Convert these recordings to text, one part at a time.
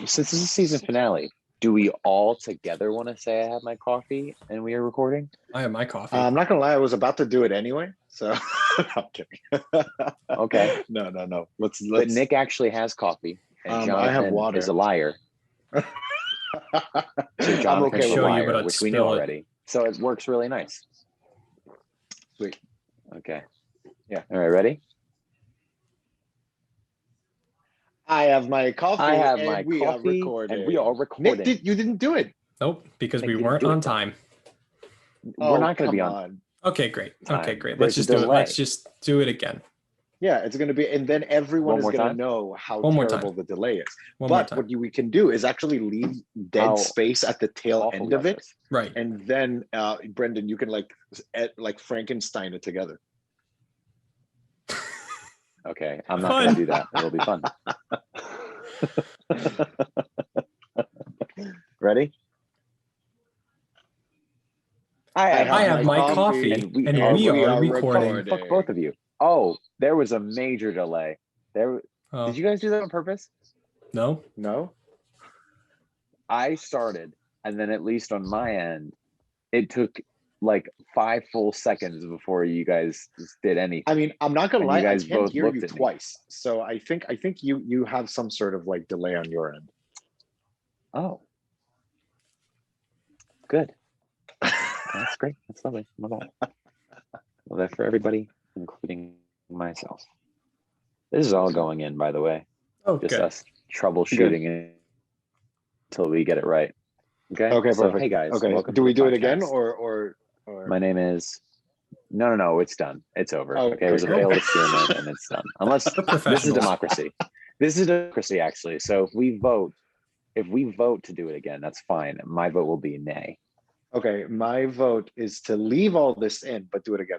Since this is season finale, do we all together want to say I have my coffee and we are recording? I have my coffee. I'm not gonna lie, I was about to do it anyway. So I'm kidding. Okay. No. Let's. But Nick actually has coffee, and I Jonathan have water. is a liar. So I'm Jonathan's okay a with show you, liar, but I'd which we spill know it. already. So it works really nice. Sweet. Okay. Yeah. All right, ready? I have my coffee. I have and my we are coffee, recording. and we are recording. Nick, you didn't do it. Nope, because Nick we didn't weren't do it. on time. We're not going to be come on. Okay, great. Time. Okay, great. There's Let's just a do it. delay. Let's just do it again. Yeah, it's gonna be, and then everyone One is more gonna time? know how One more terrible time. the delay is. One more But time. what we can do is actually leave dead How space at the tail Awful end of about it, this. Right. and then Brendan, you can like Frankenstein it together. Okay, I'm not going to Fun. do that. It'll be fun. Ready? I have my coffee, and we and are we are recording. recording. Fuck both of you. Oh, there was a major delay. There. Oh, Did you guys do that on purpose? no? No. I started, and then at least on my end, it took like 5 full seconds before you guys did anything. I mean, I'm not gonna And lie, you I guys can't both hear looked you at me. twice. So I think you have some sort of like delay on your end. Oh, good. That's great. That's lovely. Love that. Well, that for everybody, including myself. This is all going in, by the way. Oh, Just good. us troubleshooting it until we get it right. Okay. Okay, So, perfect. hey guys. Okay, welcome do to we the do it again podcast. or? My name is. No. It's done. It's over. Oh, Okay. It was a okay. failed experiment, and it's done. Unless We're this is professionals. democracy. This is democracy, actually. So if we vote to do it again, that's fine. My vote will be nay. Okay, my vote is to leave all this in, but do it again.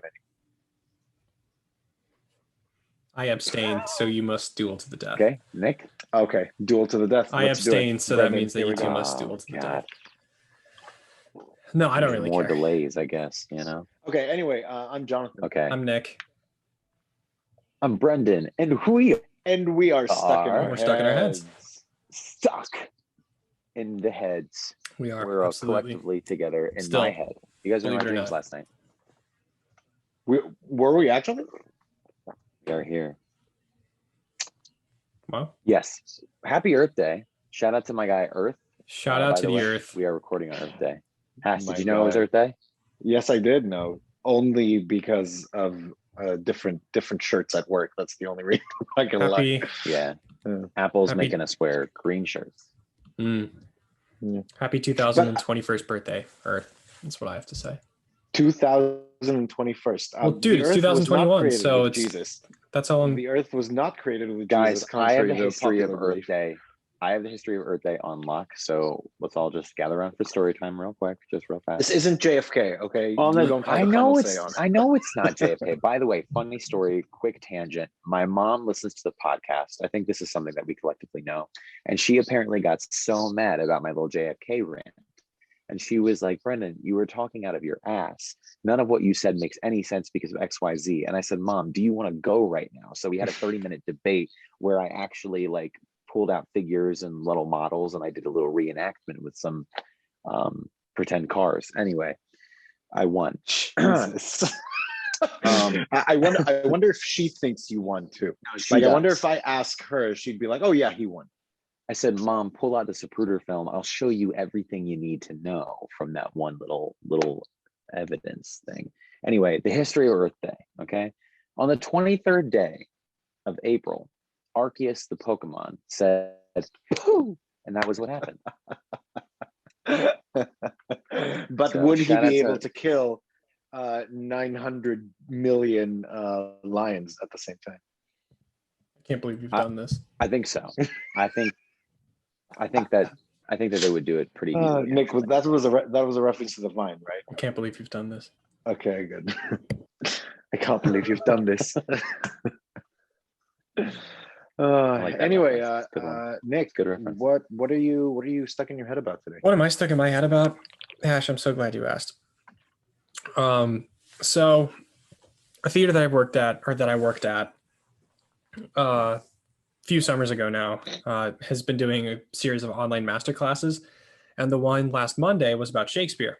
I abstain, so you must duel to the death. Okay, Nick. Okay, duel to the death. I Let's do it. abstain, so that Brendan, means that here you we two go. must duel to the God. death. No, I don't really More care. delays, I guess. You know. Okay, anyway, I'm Jonathan. Okay. I'm Nick. I'm Brendan, and we And we are stuck in our We're stuck in our heads. stuck in the heads. We are We're all absolutely. collectively together in Still, my head. You guys were in my believe it or dreams not. last night. Were we actually? We are here. Wow. Yes. Happy Earth Day. Shout out to my guy Earth. Shout By out to the way, Earth. We are recording on Earth Day. Hash, My did you know it was God. Earth Day? Yes, I did know. Only because of different shirts at work. That's the only reason. I'm not gonna lie. Happy. Yeah. Yeah. Apple's Happy- making us wear green shirts. Mm. Yeah. Happy 2021st birthday, Earth. That's what I have to say. 2021. Well, dude, it's 2021, so it's- Jesus. That's all I'm. The Earth was not created with Guys, Jesus. I have contrary the to history of popular Earth belief. Day. I have the history of Earth Day on lock. So let's all just gather around for story time real quick, just real fast. This isn't JFK, okay? Well, You no, don't have I the know final it's say on it. I know it's not JFK. By the way, funny story, quick tangent. My mom listens to the podcast. I think this is something that we collectively know. And she apparently got so mad about my little JFK rant. And she was like, Brendan, you were talking out of your ass. None of what you said makes any sense because of XYZ. And I said, Mom, do you want to go right now? So we had a 30-minute debate where I actually like pulled out figures and little models, and I did a little reenactment with some pretend cars. Anyway, I won. Jesus. I wonder if she thinks you won too. She Like, I wonder does. if I ask her, she'd be like, "Oh yeah, he won." I said, Mom, pull out the Zapruder film. I'll show you everything you need to know from that one little evidence thing. Anyway, the history of Earth Day, okay? On the 23rd day of April, Arceus the Pokemon said, "Pooh," and that was what happened. But So, would he shout out be to- able to kill 900 million lions at the same time? I can't believe you've done this. I think so. I think that they would do it pretty easily. Nick, that was a reference to the Vine, right? I can't believe you've done this. Okay, good. I can't believe you've done this. like that Anyway, reference. Good one. Nick, Good reference. what are you stuck in your head about today? What am I stuck in my head about? Ash, I'm so glad you asked. So a theater that I worked at, a few summers ago now, has been doing a series of online master classes, and the one last Monday was about Shakespeare.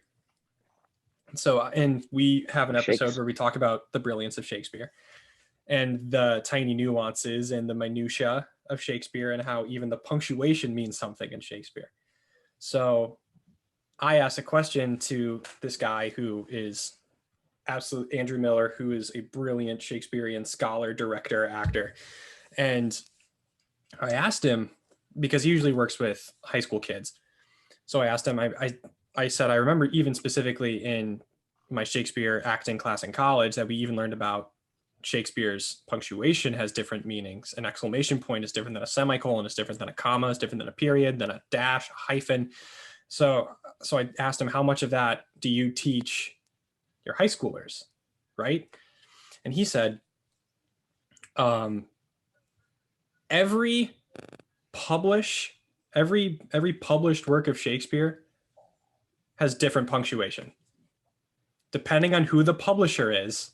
So, and we have an episode where we talk about the brilliance of Shakespeare and the tiny nuances and the minutia of Shakespeare and how even the punctuation means something in Shakespeare. So I asked a question to this guy who is Andrew Miller, who is a brilliant Shakespearean scholar, director, actor. And I asked him, because he usually works with high school kids. So I asked him, I said, I remember even specifically in my Shakespeare acting class in college that we even learned about Shakespeare's punctuation has different meanings. An exclamation point is different than a semicolon, is different than a comma, is different than a period, than a dash, a hyphen. So I asked him, how much of that do you teach your high schoolers, right? And he said, every published work of Shakespeare has different punctuation. Depending on who the publisher is,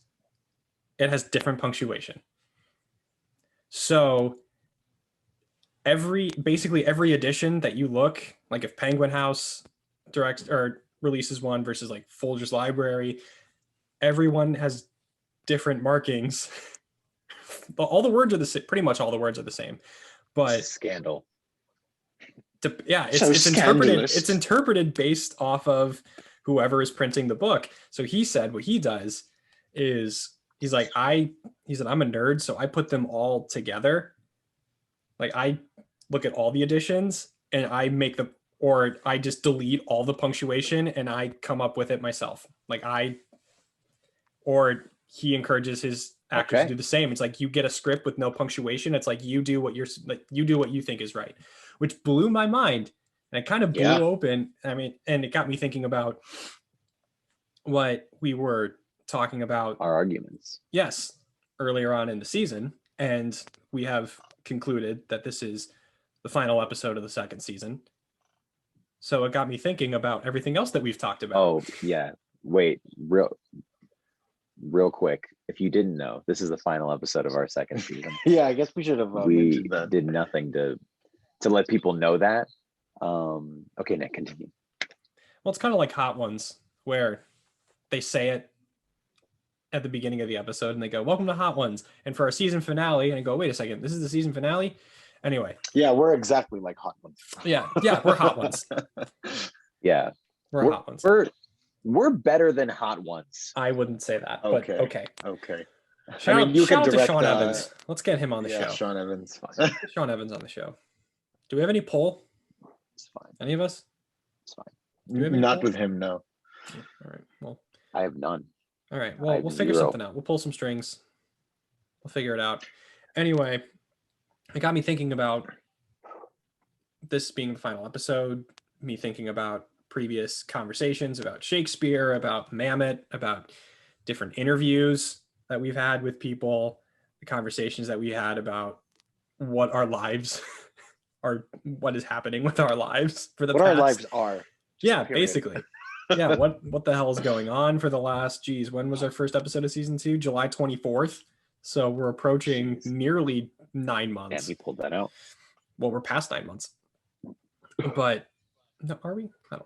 it has different punctuation. So basically every edition that you look, like if Penguin House directs or releases one versus like Folger's Library, everyone has different markings. All the words are the same, pretty much all the words are the same, but Scandal. Yeah, So it's interpreted. scandalous. It's interpreted based off of whoever is printing the book. So he said what he does is he said, I'm a nerd, so I put them all together. Like I look at all the editions and I I just delete all the punctuation and I come up with it myself. Or he encourages his actors to do the same. It's like you get a script with no punctuation. It's like you do what you think is right, which blew my mind. And it kind of blew open. I mean, and it got me thinking about what we were talking about. Our arguments. Yes, earlier on in the season. And we have concluded that this is the final episode of the second season. So it got me thinking about everything else that we've talked about. Oh, yeah. Wait, real quick. If you didn't know, this is the final episode of our second season. Yeah, I guess we should have We mentioned that. did nothing to let people know that. Okay, Nick, continue. Well, it's kind of like Hot Ones, where they say it at the beginning of the episode and they go, welcome to Hot Ones. And for our season finale, and I go, wait a second, this is the season finale? Anyway. Yeah, we're exactly like Hot Ones. Yeah, we're Hot Ones. Yeah. We're Hot Ones. We're better than Hot Ones. I wouldn't say that, Okay. but okay. Okay. Shout out to direct, Sean Evans. Let's get him on the show. Sean Evans. Get Sean Evans on the show. Do we have any poll? It's fine. Any of us? It's fine. Do we have any Not polls? with him, no. All right. Well, I have none. all right. I Well, have we'll figure 0. something out. We'll pull some strings. We'll figure it out. Anyway, it got me thinking about this being the final episode, me thinking about previous conversations about Shakespeare, about Mamet, about different interviews that we've had with people, the conversations that we had about what our lives are, what is happening with our lives for the What past. our lives are. Yeah, period. basically. Yeah, what the hell is going on for the last, when was our first episode of season 2? July 24th. So we're approaching nearly 9 months. Yeah, we pulled that out. Well, we're past 9 months. But no, are we? I don't.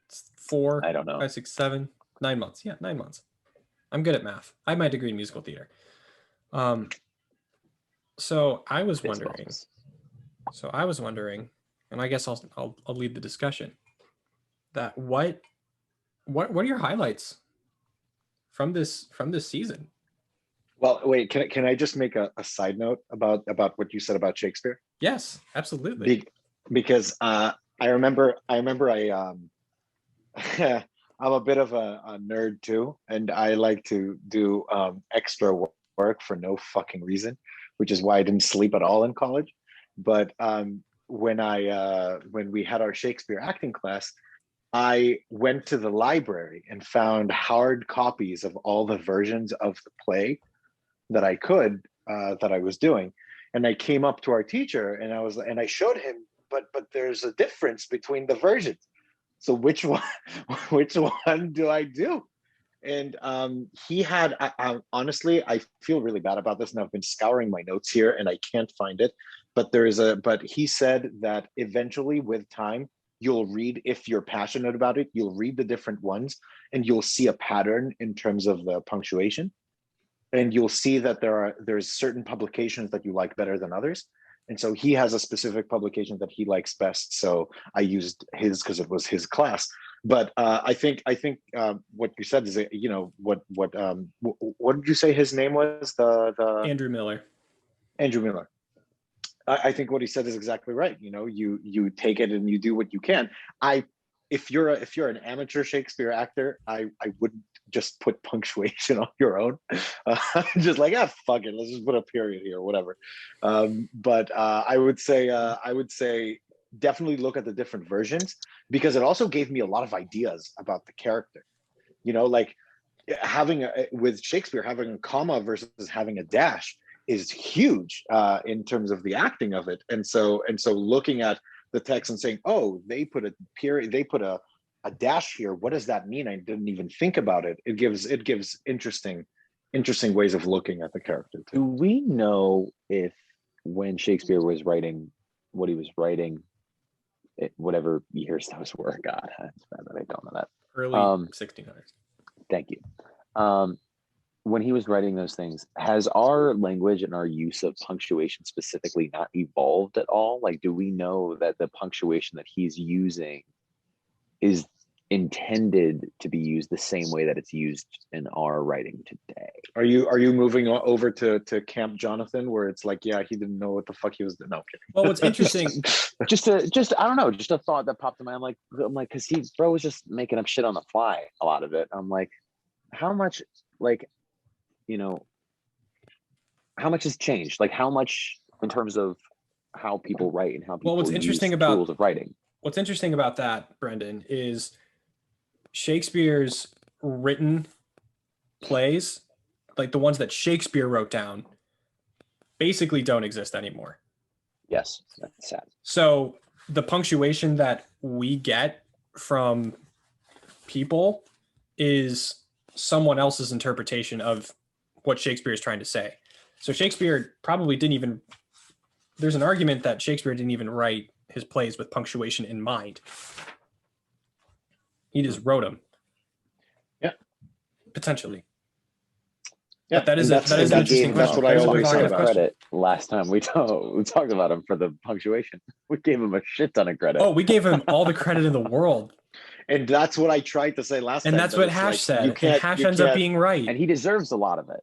It's 4, I don't know. 5, 6, 7, 9 months. Yeah, 9 months. I'm good at math. I have my degree in musical theater. So I was wondering. And I guess I'll lead the discussion. That what are your highlights from this season? Well, wait, can I just make a side note about what you said about Shakespeare? Yes, absolutely. Because I remember I'm a bit of a nerd too, and I like to do extra work for no fucking reason, which is why I didn't sleep at all in college. But when we had our Shakespeare acting class, I went to the library and found hard copies of all the versions of the play that I could that I was doing, and I came up to our teacher and I showed him, but there's a difference between the versions. So which one do I do? And he had, honestly, I feel really bad about this, and I've been scouring my notes here, and I can't find it. But he said that eventually, with time, you'll read, if you're passionate about it, you'll read the different ones, and you'll see a pattern in terms of the punctuation, and you'll see that there's certain publications that you like better than others. And so he has a specific publication that he likes best. So I used his because it was his class. But I think what you said is, what did you say his name was? The Andrew Miller. Andrew Miller. I think what he said is exactly right. You take it and you do what you can. If you're an amateur Shakespeare actor, I wouldn't just put punctuation on your own. Just like, fuck it, let's just put a period here, or whatever. But I would say definitely look at the different versions, because it also gave me a lot of ideas about the character. Like with Shakespeare, having a comma versus having a dash is huge in terms of the acting of it. And so looking at the text and saying, oh, they put a period, they put a dash here. What does that mean? I didn't even think about it. It gives interesting ways of looking at the character too. Do we know if when Shakespeare was writing what he was writing, whatever years those were? God, it's bad that I don't know that. Early 1600s. Thank you. When he was writing those things, has our language and our use of punctuation specifically not evolved at all? Like, do we know that the punctuation that he's using is intended to be used the same way that it's used in our writing today? Are you moving over to Camp Jonathan, where it's like, yeah, he didn't know what the fuck he was doing? No, I'm kidding. Well, what's interesting, just I don't know, just a thought that popped in my mind. I'm like, because bro was just making up shit on the fly, a lot of it. I'm like, how much, like, how much has changed? Like, how much in terms of how people write and how people what's interesting about tools of writing? What's interesting about that, Brendan, is Shakespeare's written plays, like the ones that Shakespeare wrote down, basically don't exist anymore. Yes, that's sad. So the punctuation that we get from people is someone else's interpretation of what Shakespeare is trying to say. So Shakespeare probably didn't even, there's an argument that Shakespeare didn't even write his plays with punctuation in mind. He just wrote them. Yeah. Potentially. Yeah, but that is an interesting question. That's what I always say about credit. Last time we talked about him for the punctuation. We gave him a shit ton of credit. Oh, we gave him all the credit in the world. And that's what I tried to say last time. And that's what Hash said. And Hash ends up being right. And he deserves a lot of it.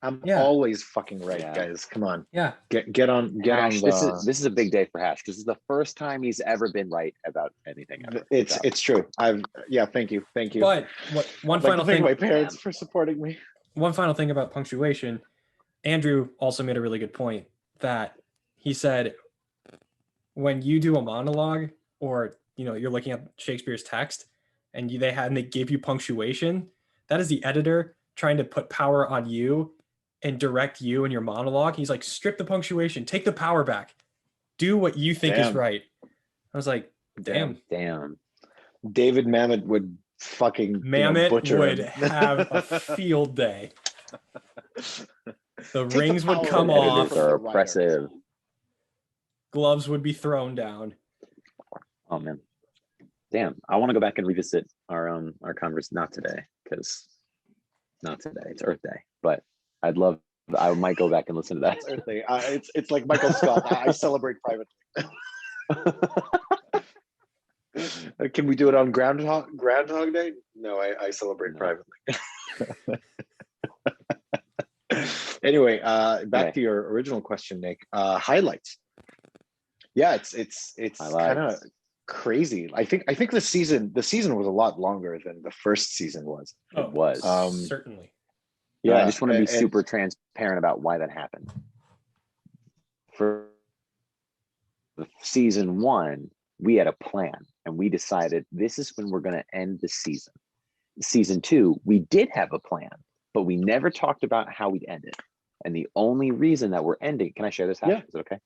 I'm always fucking right, guys. Come on. Yeah. Get on. Hash, this is a big day for Hash, because this is the first time he's ever been right about anything ever. It's true. Thank you. But one final thing. My parents for supporting me. One final thing about punctuation. Andrew also made a really good point that he said, when you do a monologue, or you're looking at Shakespeare's text and they give you punctuation, that is the editor trying to put power on you and direct you in your monologue. He's like, strip the punctuation, take the power back, do what you think is right. I was like, damn. David Mamet would fucking butcher would have a field day. The rings would come off. They're oppressive. Gloves would be thrown down. Oh man, damn! I want to go back and revisit our conversation. Not today, because not today. It's Earth Day, but I might go back and listen to that. It's Earth Day. It's like Michael Scott. I celebrate privately. Can we do it on Groundhog Day? No, I celebrate privately. Anyway, back to your original question, Nick. Highlights. Yeah, it's kind of crazy. I think the season was a lot longer than the first season was. It was certainly. Yeah, I just want to be super transparent about why that happened. For season 1, we had a plan, and we decided this is when we're going to end the season. Season 2, we did have a plan, but we never talked about how we'd end it. And the only reason that we're ending, can I share this? Yeah. Is it okay?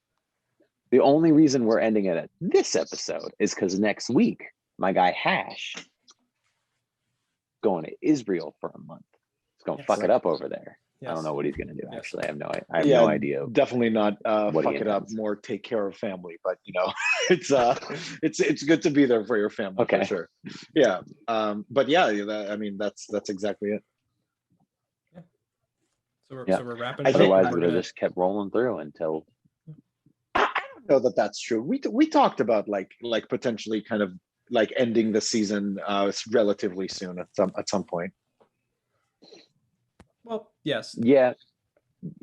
The only reason we're ending it at this episode is because next week, my guy Hash going to Israel for a month. He's going to Yes. fuck it up over there. Yes. I don't know what he's going to do. Yes. Actually, I have no idea. Definitely not what he fuck it up. intends. More take care of family, but it's good to be there for your family Okay. for sure. Yeah, but yeah, that's exactly it. So Yeah. we're wrapping. I it up. think- Otherwise, We're we would have gonna- just kept rolling through until. I don't know that that's true. We talked about like potentially kind of like ending the season relatively soon at some point. Well, yes, Yeah.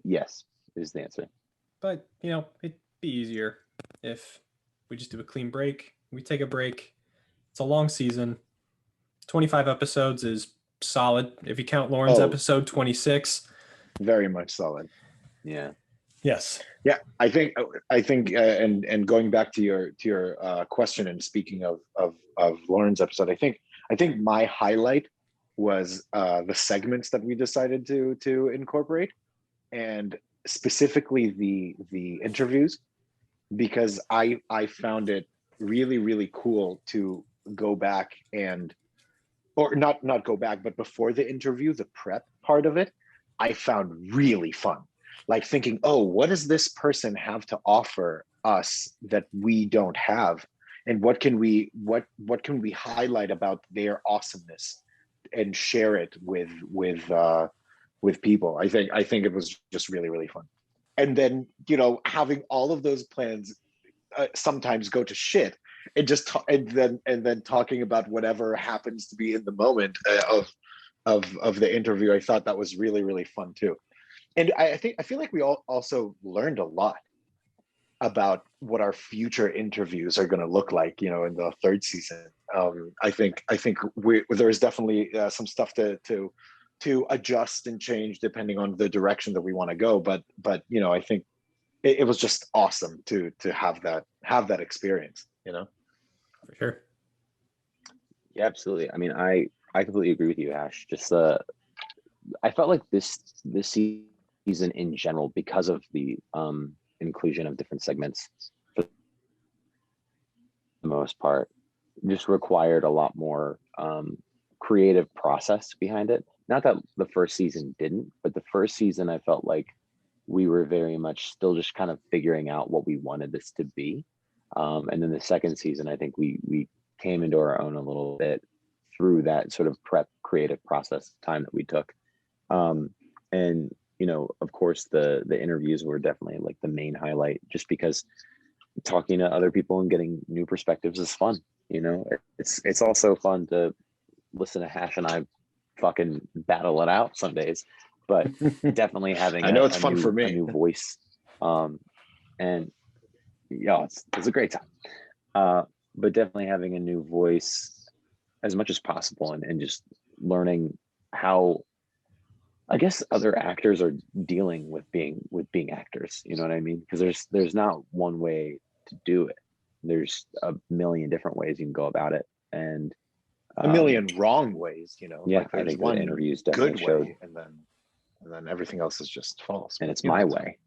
Yes is the answer. but it'd be easier if we just do a clean break. We take a break. It's a long season. 25 episodes is solid. If you count Lauren's Oh. episode 26. Very much solid. Yeah. Yes. Yeah, I think, and going back to your question, and speaking of Lauren's episode, I think my highlight was the segments that we decided to incorporate, and specifically the interviews, because I found it really cool to go back or not go back, but before the interview, the prep part of it, I found really fun. Like thinking, oh, what does this person have to offer us that we don't have, and what can we highlight about their awesomeness and share it with people. I think it was just really fun. And then having all of those plans sometimes go to shit, and just and then talking about whatever happens to be in the moment of the interview. I thought that was really fun too. And I feel like we all also learned a lot about what our future interviews are going to look like, in the third season. I think there's definitely some stuff to adjust and change depending on the direction that we want to go. But I think it was just awesome to have that experience. For sure. Yeah, absolutely. I mean, I completely agree with you, Ash. Just I felt like this season in general, because of the inclusion of different segments, for the most part, just required a lot more creative process behind it. Not that the first season didn't, but the first season I felt like we were very much still just kind of figuring out what we wanted this to be. And then the second season, I think we came into our own a little bit through that sort of prep creative process time that we took. And of course the interviews were definitely like the main highlight, just because talking to other people and getting new perspectives is fun. It's also fun to listen to Hash and I fucking battle it out some days, but definitely having I know it's fun for me. a new voice, and yeah, it's a great time, but definitely having a new voice as much as possible, and just learning how, I guess, other actors are dealing with being actors. You know what I mean? Because there's not one way to do it. There's a million different ways you can go about it, and a million wrong ways. Yeah, like I there's think the one interviews definitely good showed, way, and then everything else is just false. and it's You know, my way.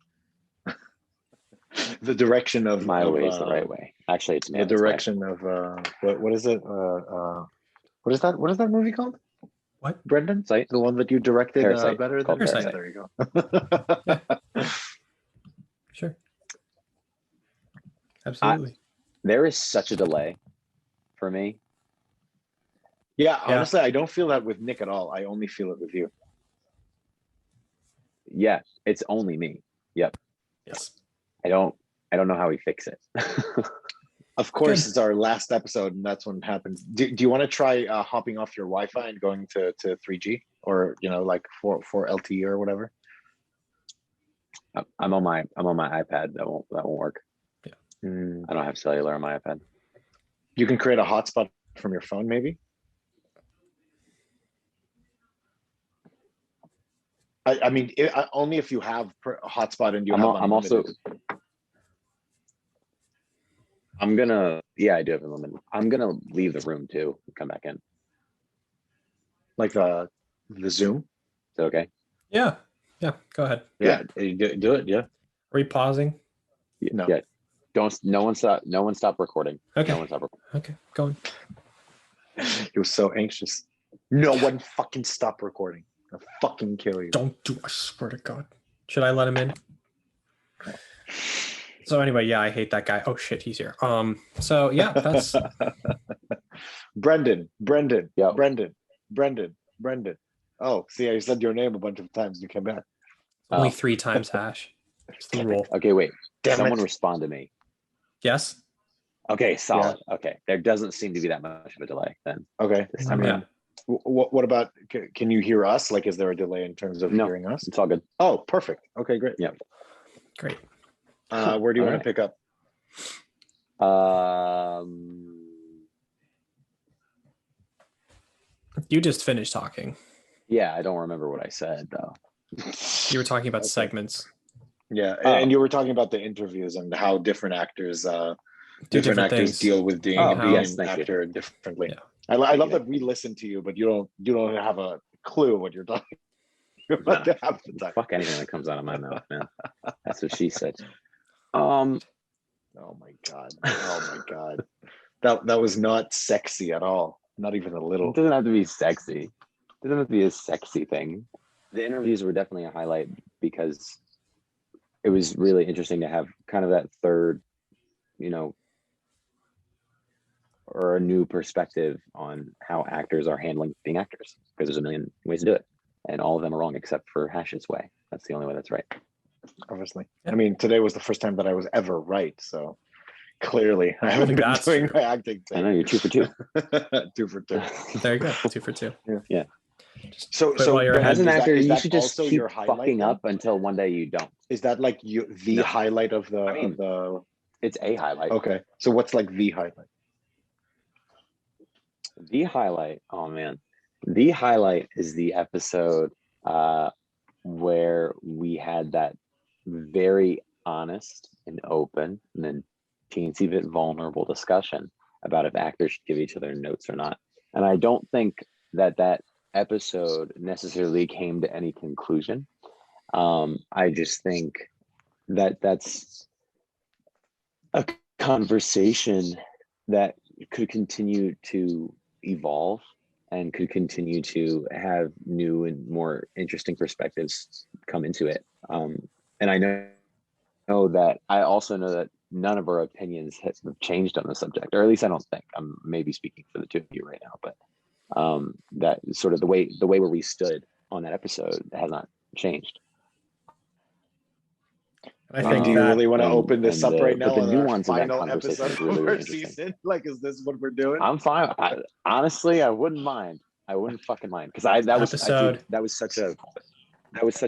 the direction of My of, way is the right way. Actually, it's the Man's way. direction of what is it? What is that movie called? What? Brendan? Parasite. The one that you directed Parasite. better It's called than Parasite. There you go. Sure. Absolutely. There is such a delay for me. Yeah, Yeah. honestly, I don't feel that with Nick at all. I only feel it with you. Yeah, it's only me. Yep. Yes. I don't know how we fix it. Of course, Good. it's our last episode, and that's when it happens. Do you want to try hopping off your Wi-Fi and going to 3G, or like for LTE or whatever? I'm on my iPad. That won't work. Mm. I don't have cellular on my iPad. You can create a hotspot from your phone, maybe. I mean, only if you have a hotspot and you have unlimited. Yeah, I do have unlimited. I'm gonna leave the room too and come back in. Like the Zoom. Is that okay? Yeah. Yeah. Go ahead. Yeah, you do it. Yeah. Are we pausing? No. Yeah. No one stop recording. Okay. No one stop recording. Okay. Going. He was so anxious. No one fucking stop recording. I'll fucking kill you. Don't do. I swear to God. Should I let him in? So anyway, yeah, I hate that guy. Oh shit, he's here. So yeah, that's Brendan. Yo. Brendan. Oh, see, I said your name a bunch of times. You came back. only 3 times hash. It's the rule. Okay, wait. Damn Someone it. respond to me. Yes. Okay, solid. Okay, there doesn't seem to be that much of a delay then. Okay. This I time mean, Yeah. what about? Can you hear us? Like, is there a delay in terms of No. hearing us? It's all good. Oh, perfect. Okay, great. Yeah. Great. Where do you All want to pick up? You just finished talking. Yeah, I don't remember what I said though. You were talking about Okay. segments. Yeah, Oh. and you were talking about the interviews and how different actors, Do different actors things. deal with being, Oh, being yes, an thank you. actor differently. Yeah. I Thank love you. that we listen to you, but you don't have a clue what you're talking about half the time. Fuck anything that comes out of my mouth, man. That's what she said. Oh my god! Oh my god! That was not sexy at all. Not even a little. It doesn't have to be sexy. It doesn't have to be a sexy thing. The interviews were definitely a highlight because it was really interesting to have kind of that third, or a new perspective on how actors are handling being actors, because there's a million ways to do it, and all of them are wrong except for Hash's way. That's the only way that's right. Obviously, Yeah. I mean, today was the first time that I was ever right. So clearly, I haven't think been that's doing true. my acting I know thing. you're 2 for 2. 2 for 2. There you go. 2 for 2. So, Quit while you're Brendan, As an is that- actor, is you that should just also keep your highlight fucking then? up until one day you don't. Is that like the No. highlight of the? I mean, of the It's a highlight. okay, so what's like the highlight? The highlight, oh man, the highlight is the episode where we had that very honest and open and then teensy bit vulnerable discussion about if actors should give each other notes or not. And I don't think that episode necessarily came to any conclusion. I just think that that's a conversation that could continue to evolve and could continue to have new and more interesting perspectives come into it. And I know that I also know that none of our opinions have changed on the subject, or at least I don't think. I'm maybe speaking for the two of you right now, but that sort of the way where we stood on that episode has not changed. I think Do you that really want to and- open this and up the- right but now the on our nuance of that final conversation episode is really, of really our interesting. season? Like, is this what we're doing? I'm fine. Honestly, I wouldn't mind. I wouldn't fucking mind, because that was such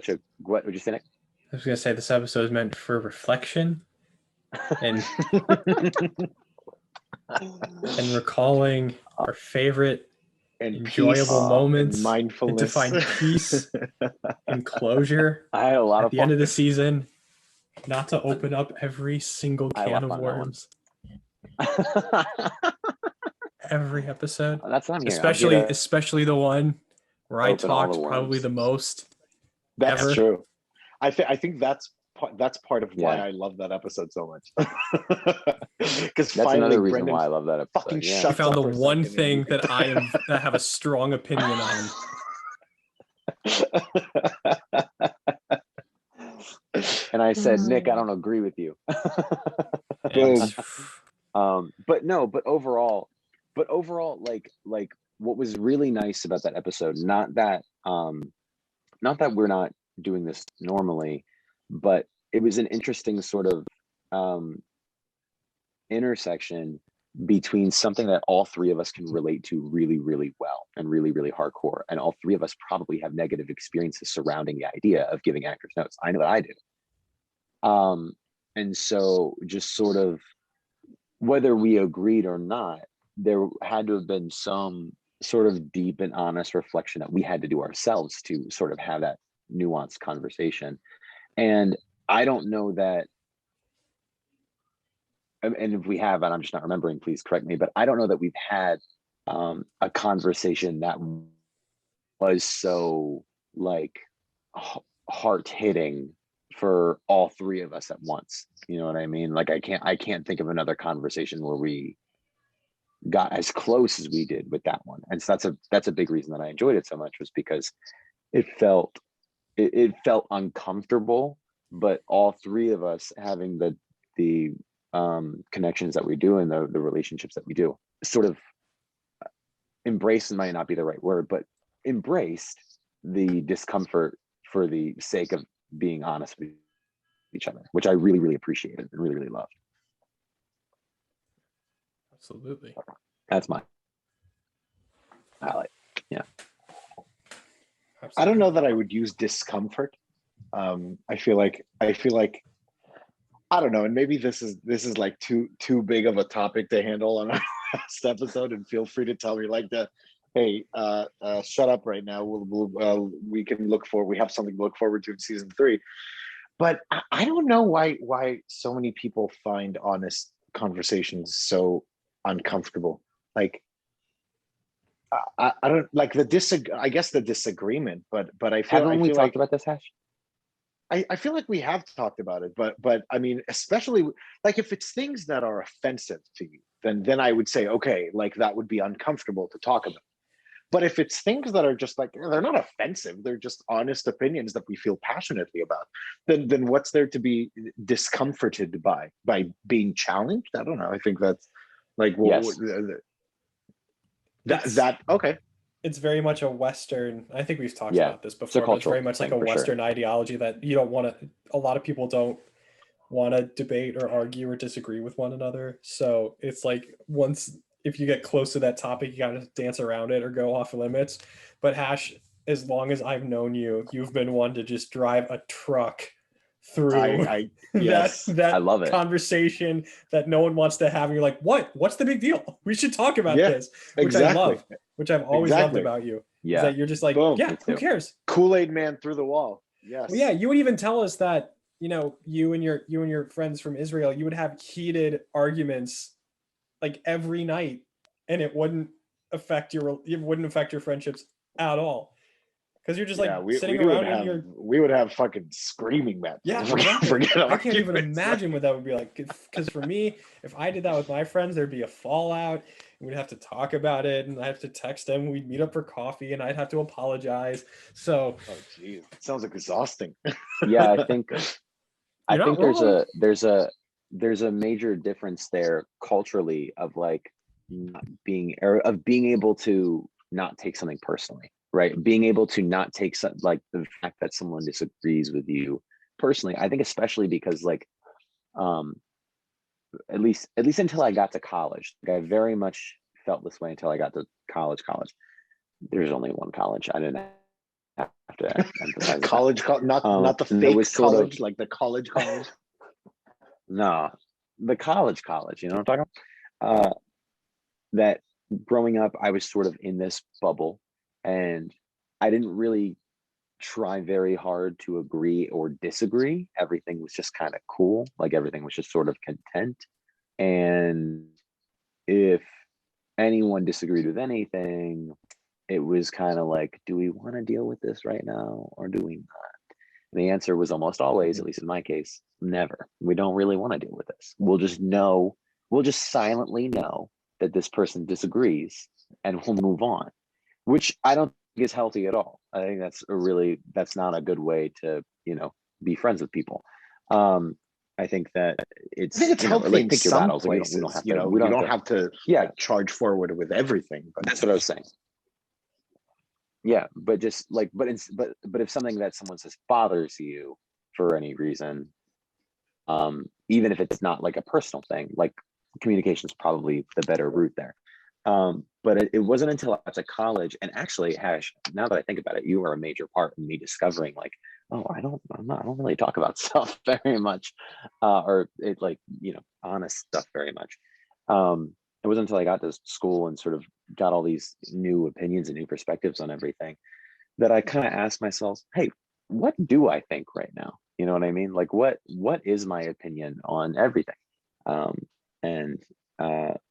a what would you say, Nick? I was gonna say this episode is meant for reflection and and recalling our favorite And enjoyable peace, moments, and mindfulness, and to find peace and closure I had a lot at of the fun. end of the season, not to open up every single I can love of on that one. worms every episode, That's what I'm hearing. especially the one where I Open all the talked probably worms. the most. That's ever. true. I think that's part of why Yeah. I love that episode so much. Because That's finally, another reason Brendan why I love that episode. fucking yeah. I shut found up the for a one second thing and- that I have a strong opinion on. And I said, Nick, I don't agree with you. And But overall, like what was really nice about that episode, not that we're not doing this normally, but it was an interesting sort of intersection between something that all three of us can relate to really, really well and really, really hardcore. And all three of us probably have negative experiences surrounding the idea of giving actors notes. I know that I do. And so just sort of, whether we agreed or not, there had to have been some sort of deep and honest reflection that we had to do ourselves to sort of have that nuanced conversation. And I don't know that, and if we have, and I'm just not remembering, please correct me, but I don't know that we've had a conversation that was so like heart hitting for all three of us at once. You know what I mean? Like I can't think of another conversation where we got as close as we did with that one. And so that's a big reason that I enjoyed it so much, was because it felt uncomfortable, but all three of us having the connections that we do and the relationships that we do, sort of embraced might not be the right word, but embraced the discomfort for the sake of being honest with each other, which I really, really appreciated and really, really loved. Absolutely. That's my highlight. Yeah. Absolutely. I don't know that I would use discomfort. I feel like I don't know, and maybe this is like too big of a topic to handle on our last episode. And feel free to tell me like hey, shut up right now. We can look for. We have something to look forward to in season 3. But I don't know why so many people find honest conversations so uncomfortable. Like I don't like I guess the disagreement, but I feel Haven't we talked about this, Hash? I feel like we have talked about it, but I mean, especially like if it's things that are offensive to you, then I would say, okay, like that would be uncomfortable to talk about. But if it's things that are just like, they're not offensive, they're just honest opinions that we feel passionately about, then what's there to be discomforted by being challenged? I don't know. I think that's like, Yes. Okay. It's very much a Western. I think we've talked Yeah, about this before, but it's very much like a Western ideology that you don't want to. A lot of people don't want to debate or argue or disagree with one another. So it's like if you get close to that topic, you gotta dance around it or go off limits. But Hash, as long as I've known you, you've been one to just drive a truck through yes. that I love it. conversation that no one wants to have. And you're like, what's the big deal? We should talk about this, which exactly. I love, which I've always loved about you. Yeah. Is that you're just like, boom, who cares? Kool-Aid man through the wall. Yes. Well, yeah, you would even tell us that, you and your friends from Israel, you would have heated arguments like every night, and it wouldn't affect your friendships at all. Because you're just sitting around and we would have fucking screaming matches. Yeah, forget I can't even imagine what that would be like. Because for me, if I did that with my friends, there'd be a fallout. We'd have to talk about it, and I'd have to text them. We'd meet up for coffee, and I'd have to apologize. So, oh geez, it sounds exhausting. Yeah, I think there's a major difference there culturally of like being able to not take something personally. Right, being able to not take like the fact that someone disagrees with you personally. I think especially because like, at least until I got to college, like I very much felt this way until I got to college. There's only one college. I didn't have to emphasize college, not the fake college, like the college. No, the college. You know what I'm talking about? That growing up, I was sort of in this bubble. And I didn't really try very hard to agree or disagree. Everything was just kind of cool. Like everything was just sort of content. And if anyone disagreed with anything, it was kind of like, do we want to deal with this right now or do we not? And the answer was almost always, at least in my case, never. We don't really want to deal with this. We'll just silently know that this person disagrees and we'll move on. Which I don't think is healthy at all. I think that's not a good way to, be friends with people. I think that it's healthy like in pick your some battles. places. We don't have to charge forward with everything. But that's what I was saying. Yeah, but just like, but if something that someone says bothers you for any reason, even if it's not like a personal thing, like communication is probably the better route there. But it wasn't until I got to college, and actually, Hash, now that I think about it, you were a major part in me discovering like, oh, I don't really talk about stuff very much, or it like, honest stuff very much. It wasn't until I got to school and sort of got all these new opinions and new perspectives on everything that I kind of asked myself, hey, what do I think right now? You know what I mean? Like, what is my opinion on everything?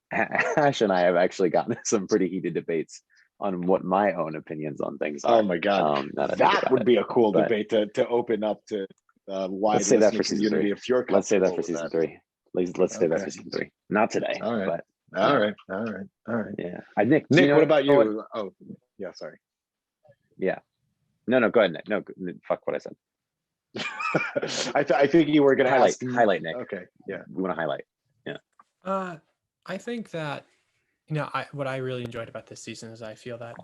Ash and I have actually gotten some pretty heated debates on what my own opinions on things are. Oh my god, that would be a cool debate to open up to wide. Let's say that for season 3. If you're let's say that for season 3. Let's say that for season 3. Not today, all right. But All right. All right. All right. Yeah. Nick, Nick, you know what about you? Oh, yeah. Sorry. Yeah. No, go ahead, Nick. No, fuck what I said. I think you were gonna ask. Highlight, Nick. Okay. Yeah. We want to highlight. Yeah. I think that, what I really enjoyed about this season is I feel that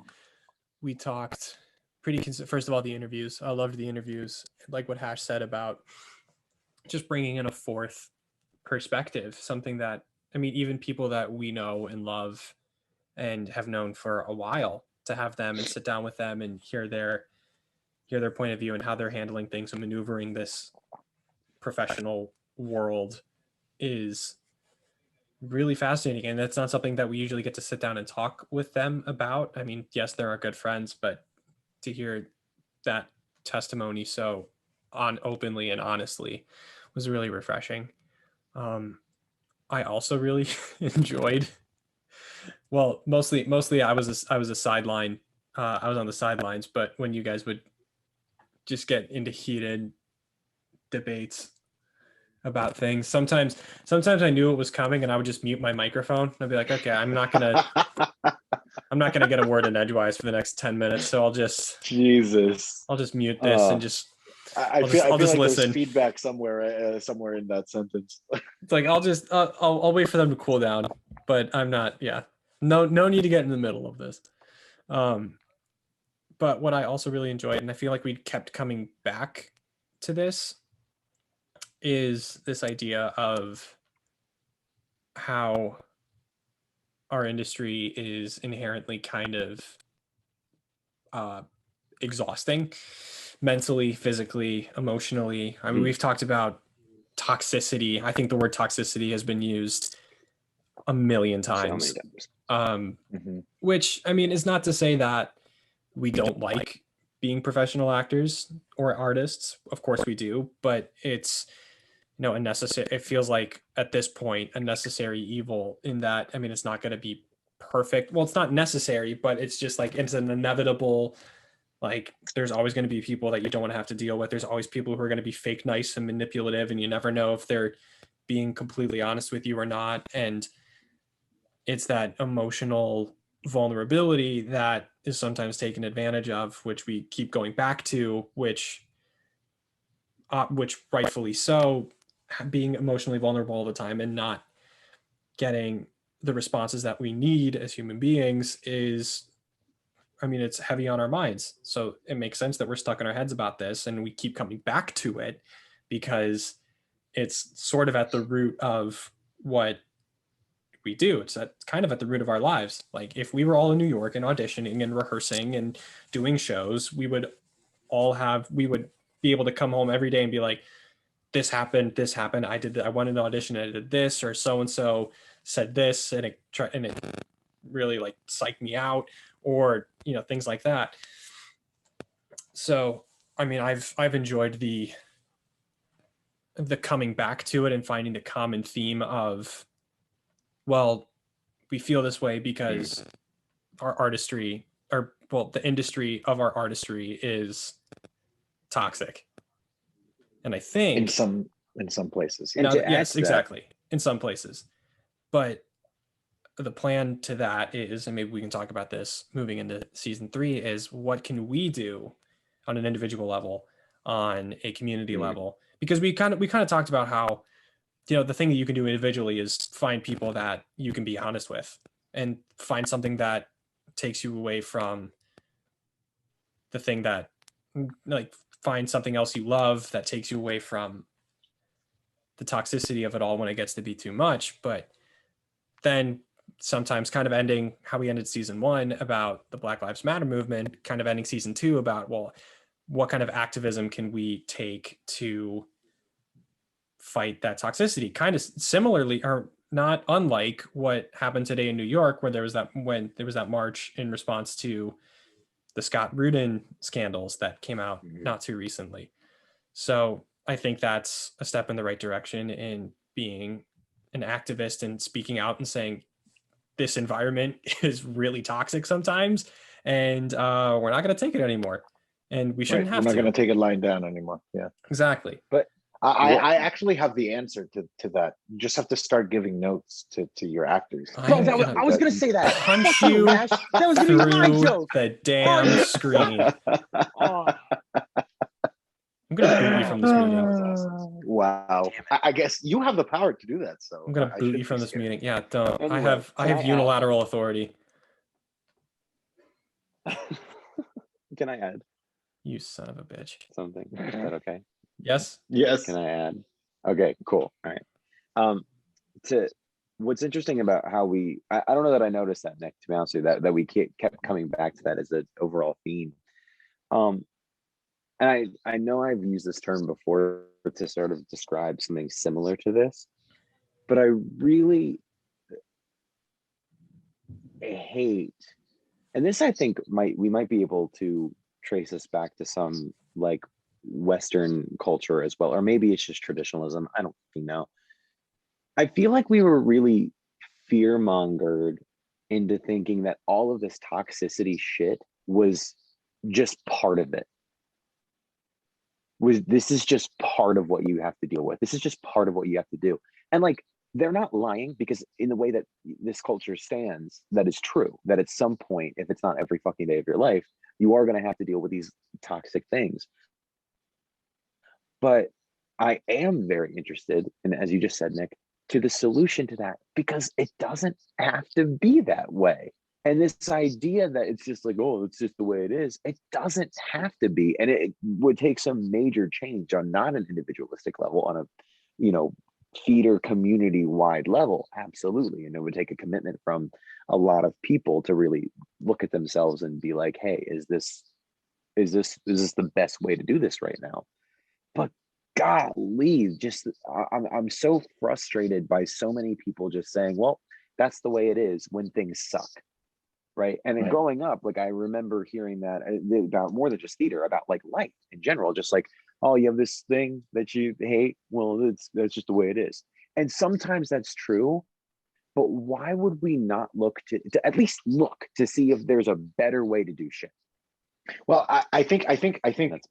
we talked first of all, the interviews. I loved the interviews, like what Hash said about just bringing in a fourth perspective, something that, even people that we know and love and have known for a while, to have them and sit down with them and hear their point of view and how they're handling things and maneuvering this professional world is really fascinating. And that's not something that we usually get to sit down and talk with them about. Yes, they're our good friends, but to hear that testimony so openly and honestly was really refreshing. I also really enjoyed, well, mostly I was a sideline. I was on the sidelines, but when you guys would just get into heated debates about things, sometimes I knew it was coming and I would just mute my microphone. I'd be like, okay, I'm not gonna get a word in edgewise for the next 10 minutes, so I'll just mute this and just I feel like listen. There's feedback somewhere in that sentence. It's like I'll wait for them to cool down, but I'm not. Yeah, no need to get in the middle of this. But what I also really enjoyed, and I feel like we kept coming back to this, is this idea of how our industry is inherently kind of exhausting, mentally, physically, emotionally. We've talked about toxicity. I think the word toxicity has been used a million times. Which, is not to say that we don't like being professional actors or artists. Of course we do, but it's a necessary, it feels like at this point a necessary evil, in that it's not going to be perfect. Well, it's not necessary, but it's just like it's an inevitable, like there's always going to be people that you don't want to have to deal with. There's always people who are going to be fake nice and manipulative, and you never know if they're being completely honest with you or not. And it's that emotional vulnerability that is sometimes taken advantage of, which we keep going back to, which rightfully so, being emotionally vulnerable all the time and not getting the responses that we need as human beings is, it's heavy on our minds. So it makes sense that we're stuck in our heads about this, and we keep coming back to it because it's sort of at the root of what we do. It's kind of at the root of our lives. Like if we were all in New York and auditioning and rehearsing and doing shows, we would be able to come home every day and be like, this happened. I wanted an audition and I did this, or so-and-so said this and it really like psyched me out, or, things like that. So, I've enjoyed the coming back to it and finding the common theme of, well, we feel this way because our artistry, the industry of our artistry is toxic. And I think in some places. Yes, exactly. In some places. But the plan to that is, and maybe we can talk about this moving into season 3, is what can we do on an individual level, on a community level? Because we kind of talked about how, the thing that you can do individually is find people that you can be honest with, and find something that takes you away from the thing that, like, find something else you love that takes you away from the toxicity of it all when it gets to be too much. But then sometimes kind of ending how we ended season 1 about the Black Lives Matter movement, kind of ending season 2 about, well, what kind of activism can we take to fight that toxicity? Kind of similarly, or not unlike what happened today in New York, where there was that march in response to the Scott Rudin scandals that came out not too recently. So I think that's a step in the right direction in being an activist and speaking out and saying, this environment is really toxic sometimes, and we're not going to take it anymore. And we shouldn't have to. We're not going to take it lying down anymore. Yeah, exactly. But I actually have the answer to that. You just have to start giving notes to your actors. I'm Bro, gonna I was gonna say that. punch Fuck you, you Ash. That was gonna be my through joke. the damn screen. Oh, I'm gonna boot you from this meeting. Wow. I guess you have the power to do that. So I'm gonna I boot shouldn't you from be this scared. meeting. Yeah, don't. I Anyway, have can I add- unilateral authority. Can I add You son of a bitch. something? Is that okay? Yes. Yes. Can I add? Okay, cool. All right. To what's interesting about how I don't know that I noticed that, Nick, to be honest with you, that we kept coming back to that as an overall theme. And I know I've used this term before to sort of describe something similar to this, but I really hate, and this I think we might be able to trace this back to some like Western culture as well, or maybe it's just traditionalism. I don't know. I feel like we were really fear mongered into thinking that all of this toxicity shit was just part of it. This is just part of what you have to deal with. This is just part of what you have to do. And like, they're not lying, because in the way that this culture stands, that is true, that at some point, if it's not every fucking day of your life, you are going to have to deal with these toxic things. But I am very interested, and as you just said, Nick, to the solution to that, because it doesn't have to be that way. And this idea that it's just like, oh, it's just the way it is, it doesn't have to be. And it would take some major change on not an individualistic level, on a, feeder community wide level. Absolutely. And it would take a commitment from a lot of people to really look at themselves and be like, hey, is this the best way to do this right now? But golly, just I'm so frustrated by so many people just saying, well, that's the way it is when things suck. Right. And then growing up, like I remember hearing that about more than just theater, about like life in general, just like, oh, you have this thing that you hate. Well, that's just the way it is. And sometimes that's true. But why would we not look to at least look to see if there's a better way to do shit? Well, I think That's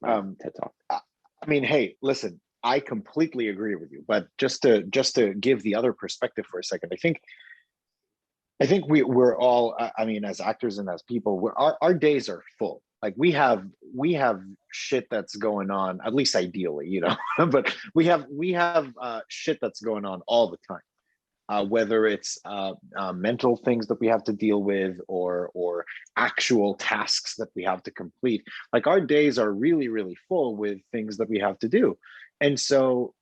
my TED Talk. I mean, hey, listen, I completely agree with you. But just to give the other perspective for a second, I think we're all, I mean, as actors and as people, our days are full. Like we have shit that's going on, at least ideally, but we have shit that's going on all the time. Whether it's mental things that we have to deal with, or actual tasks that we have to complete. Like our days are really, really full with things that we have to do. And so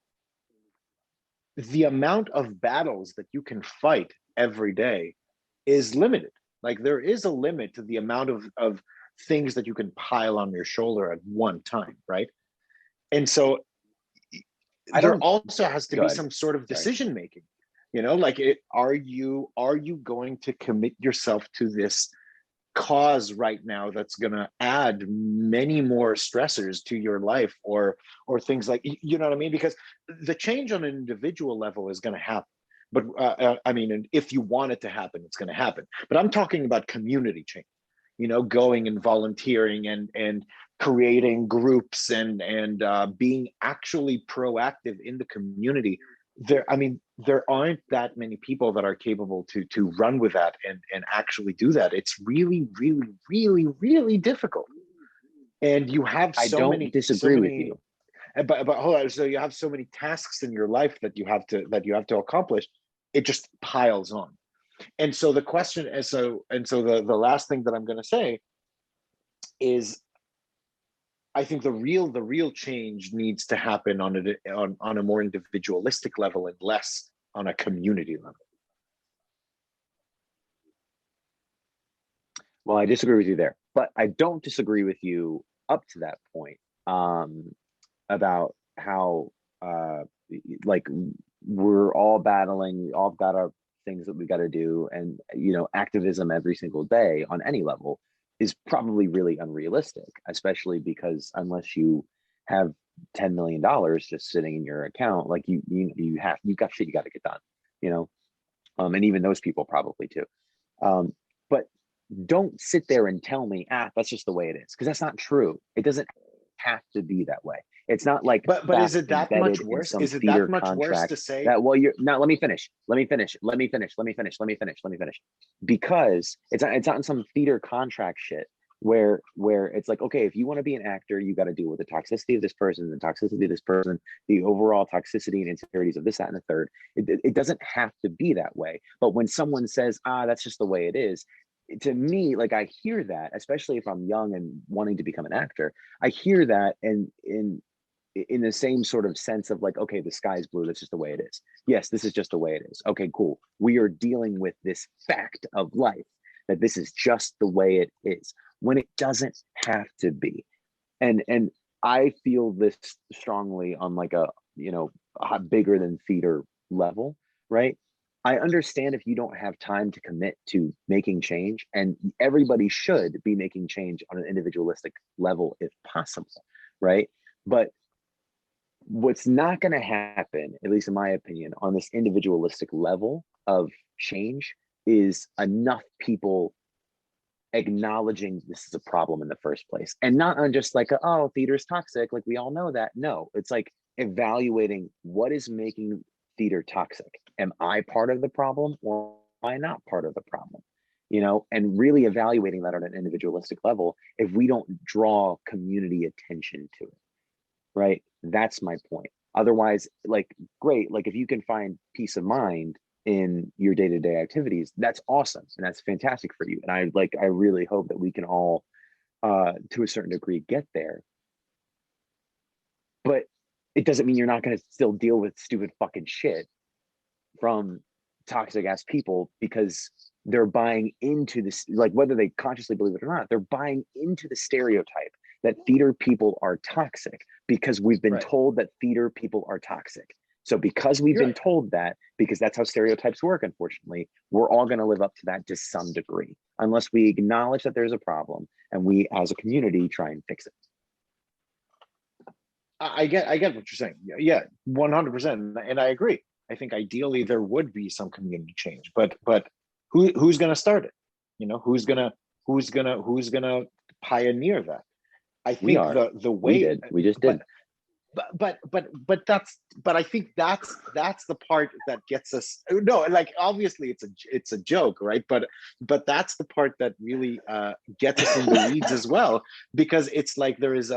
the amount of battles that you can fight every day is limited. Like there is a limit to the amount of things that you can pile on your shoulder at one time, right? And so there also has to be some sort of decision making. Like are you going to commit yourself to this cause right now that's going to add many more stressors to your life, or things like, you know what I mean? Because the change on an individual level is going to happen. But I mean, and if you want it to happen, it's going to happen. But I'm talking about community change, going and volunteering and creating groups and being actually proactive in the community. There aren't that many people that are capable to run with that and actually do that. It's really, really, really, really difficult. And you have disagree with you. But hold on. So you have so many tasks in your life that you have to accomplish. It just piles on. And so the question is, the last thing that I'm going to say is, I think the real change needs to happen on a more individualistic level and less on a community level. Well, I disagree with you there, but I don't disagree with you up to that point, about how like we're all battling, we all got our things that we got to do, and activism every single day on any level is probably really unrealistic, especially because unless you have $10 million just sitting in your account, like you've got shit you got to get done, and even those people probably too. But don't sit there and tell me, that's just the way it is, because that's not true. It doesn't have to be that way. It's not like but is fact it that embedded much in worse? some Is it theater that much worse contract to say? that, well, you're not, let me finish. Because it's not in some theater contract shit where it's like, okay, if you want to be an actor, you got to deal with the toxicity of this person, the toxicity of this person, the overall toxicity and insecurities of this, that, and the third. It doesn't have to be that way. But when someone says, that's just the way it is, to me, like, I hear that, especially if I'm young and wanting to become an actor, I hear that, and in the same sort of sense of like, okay, the sky's blue, that's just the way it is. Yes, this is just the way it is. Okay, cool. We are dealing with this fact of life, that this is just the way it is, when it doesn't have to be. And I feel this strongly on like a bigger than theater level, right? I understand if you don't have time to commit to making change, and everybody should be making change on an individualistic level if possible, right? But what's not going to happen, at least in my opinion, on this individualistic level of change, is enough people acknowledging this is a problem in the first place, and not on just like, oh, theater's toxic, like we all know that. No, it's like evaluating what is making theater toxic. Am I part of the problem, or am I not part of the problem? And really evaluating that on an individualistic level if we don't draw community attention to it, right? That's my point. Otherwise, like, great, like if you can find peace of mind in your day-to-day activities, that's awesome, and that's fantastic for you. And I really hope that we can all to a certain degree get there. But it doesn't mean you're not going to still deal with stupid fucking shit from toxic ass people, because they're buying into this, like, whether they consciously believe it or not, they're buying into the stereotype that theater people are toxic because we've been told that theater people are toxic. So because we've been told that, because that's how stereotypes work, unfortunately, we're all going to live up to that to some degree, unless we acknowledge that there's a problem and we as a community try and fix it. I get what you're saying. Yeah, 100%. And I agree. I think ideally there would be some community change, but who's going to start it? Who's going to pioneer that? I think the way we just did. But I think that's the part that gets us. No, like, obviously it's a joke, right? But that's the part that really gets us in the weeds as well, because it's like there is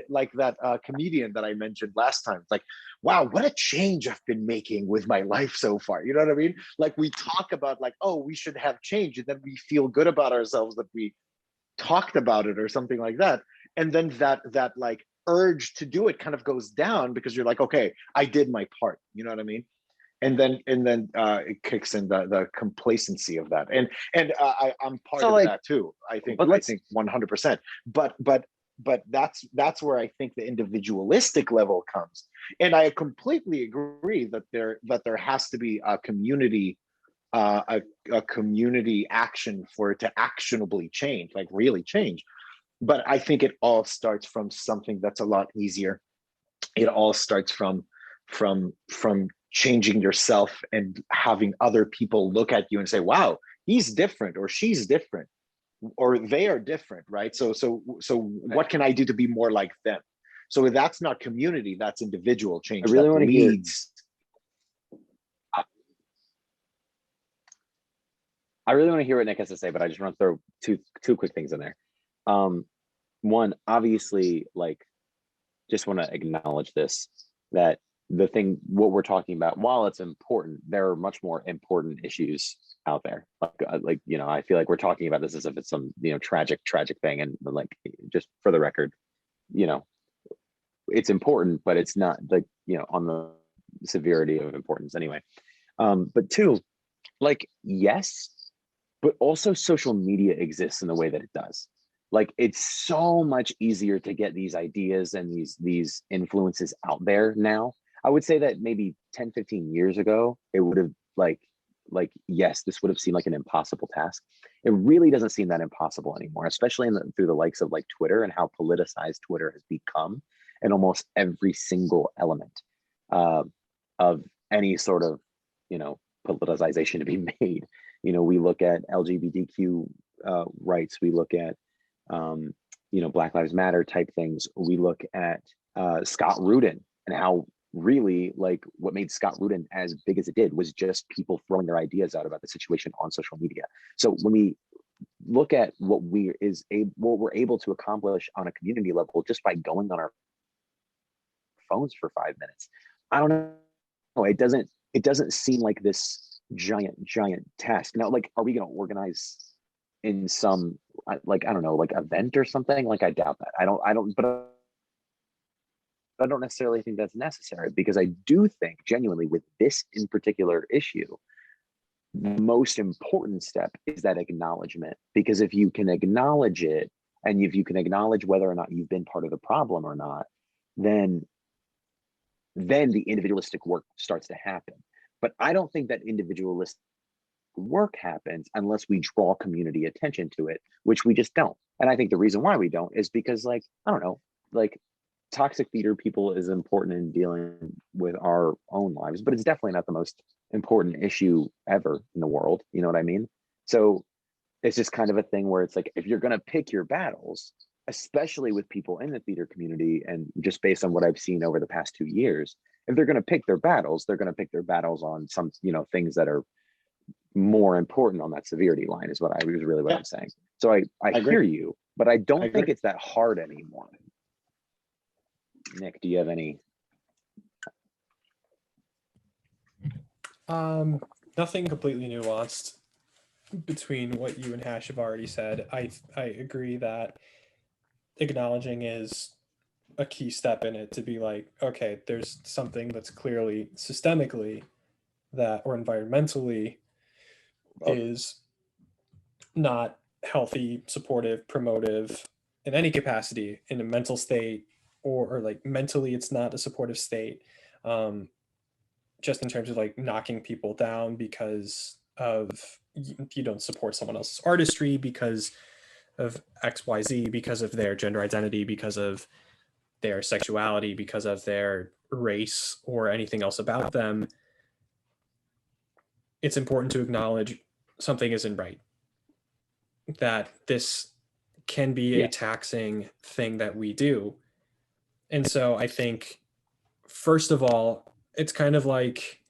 like that comedian that I mentioned last time. It's like, wow, what a change I've been making with my life so far. You know what I mean? Like, we talk about like, oh, we should have change, and then we feel good about ourselves that we talked about it or something like that, and then that like urge to do it kind of goes down, because you're like, okay, I did my part. You know what I mean? And then it kicks in the complacency of that, and I'm part of that too. I think 100%. But that's where I think the individualistic level comes, and I completely agree that there has to be a community community action for it to actionably change, like really change. But I think it all starts from something that's a lot easier. It all starts from changing yourself and having other people look at you and say, wow, he's different, or she's different, or they are different, right? So what can I do to be more like them? So that's not community, that's individual change. I really want to hear. I really want to hear what Nick has to say, but I just want to throw two quick things in there. One, obviously, like, just want to acknowledge this, that what we're talking about, while it's important, there are much more important issues out there. Like, I feel like we're talking about this as if it's some, tragic thing. And like, just for the record, it's important, but it's not like, on the severity of importance anyway. But two, like, yes, but also social media exists in the way that it does. Like, it's so much easier to get these ideas and these influences out there now. I would say that maybe 10, 15 years ago, it would have like, yes, this would have seemed like an impossible task. It really doesn't seem that impossible anymore, especially through the likes of like Twitter and how politicized Twitter has become in almost every single element of any sort of, politicization to be made. We look at LGBTQ rights, we look at Black Lives Matter type things, we look at Scott Rudin, and how really like what made Scott Rudin as big as it did was just people throwing their ideas out about the situation on social media. So when we look at what we're able to accomplish on a community level just by going on our phones for 5 minutes, I don't know. It doesn't seem like this giant task. Now, like, are we going to organize in some like, I don't know, like event or something? Like, I doubt that. But I don't necessarily think that's necessary, because I do think genuinely with this in particular issue, the most important step is that acknowledgement. Because if you can acknowledge it, and if you can acknowledge whether or not you've been part of the problem or not, then the individualistic work starts to happen. But I don't think that individualistic work happens unless we draw community attention to it, which we just don't. And I think the reason why we don't is because, like, I don't know, like, toxic theater people is important in dealing with our own lives, but it's definitely not the most important issue ever in the world. You know what I mean? So it's just kind of a thing where it's like, if you're going to pick your battles, especially with people in the theater community, and just based on what I've seen over the past 2 years, if they're going to pick their battles, they're going to pick their battles on some, things that are more important on that severity line, is what I'm saying. So I hear you, but I don't think it's that hard anymore. Nick, do you have any? Nothing completely nuanced between what you and Hash have already said. I agree that acknowledging is a key step in it, to be like, okay, there's something that's clearly systemically that, or environmentally, is not healthy, supportive, promotive in any capacity, in a mental state, or like mentally it's not a supportive state, just in terms of like knocking people down because of you don't support someone else's artistry because of XYZ, because of their gender identity, because of their sexuality, because of their race, or anything else about them. It's important to acknowledge something isn't right, that this can be a taxing thing that we do. And so I think, first of all, it's kind of like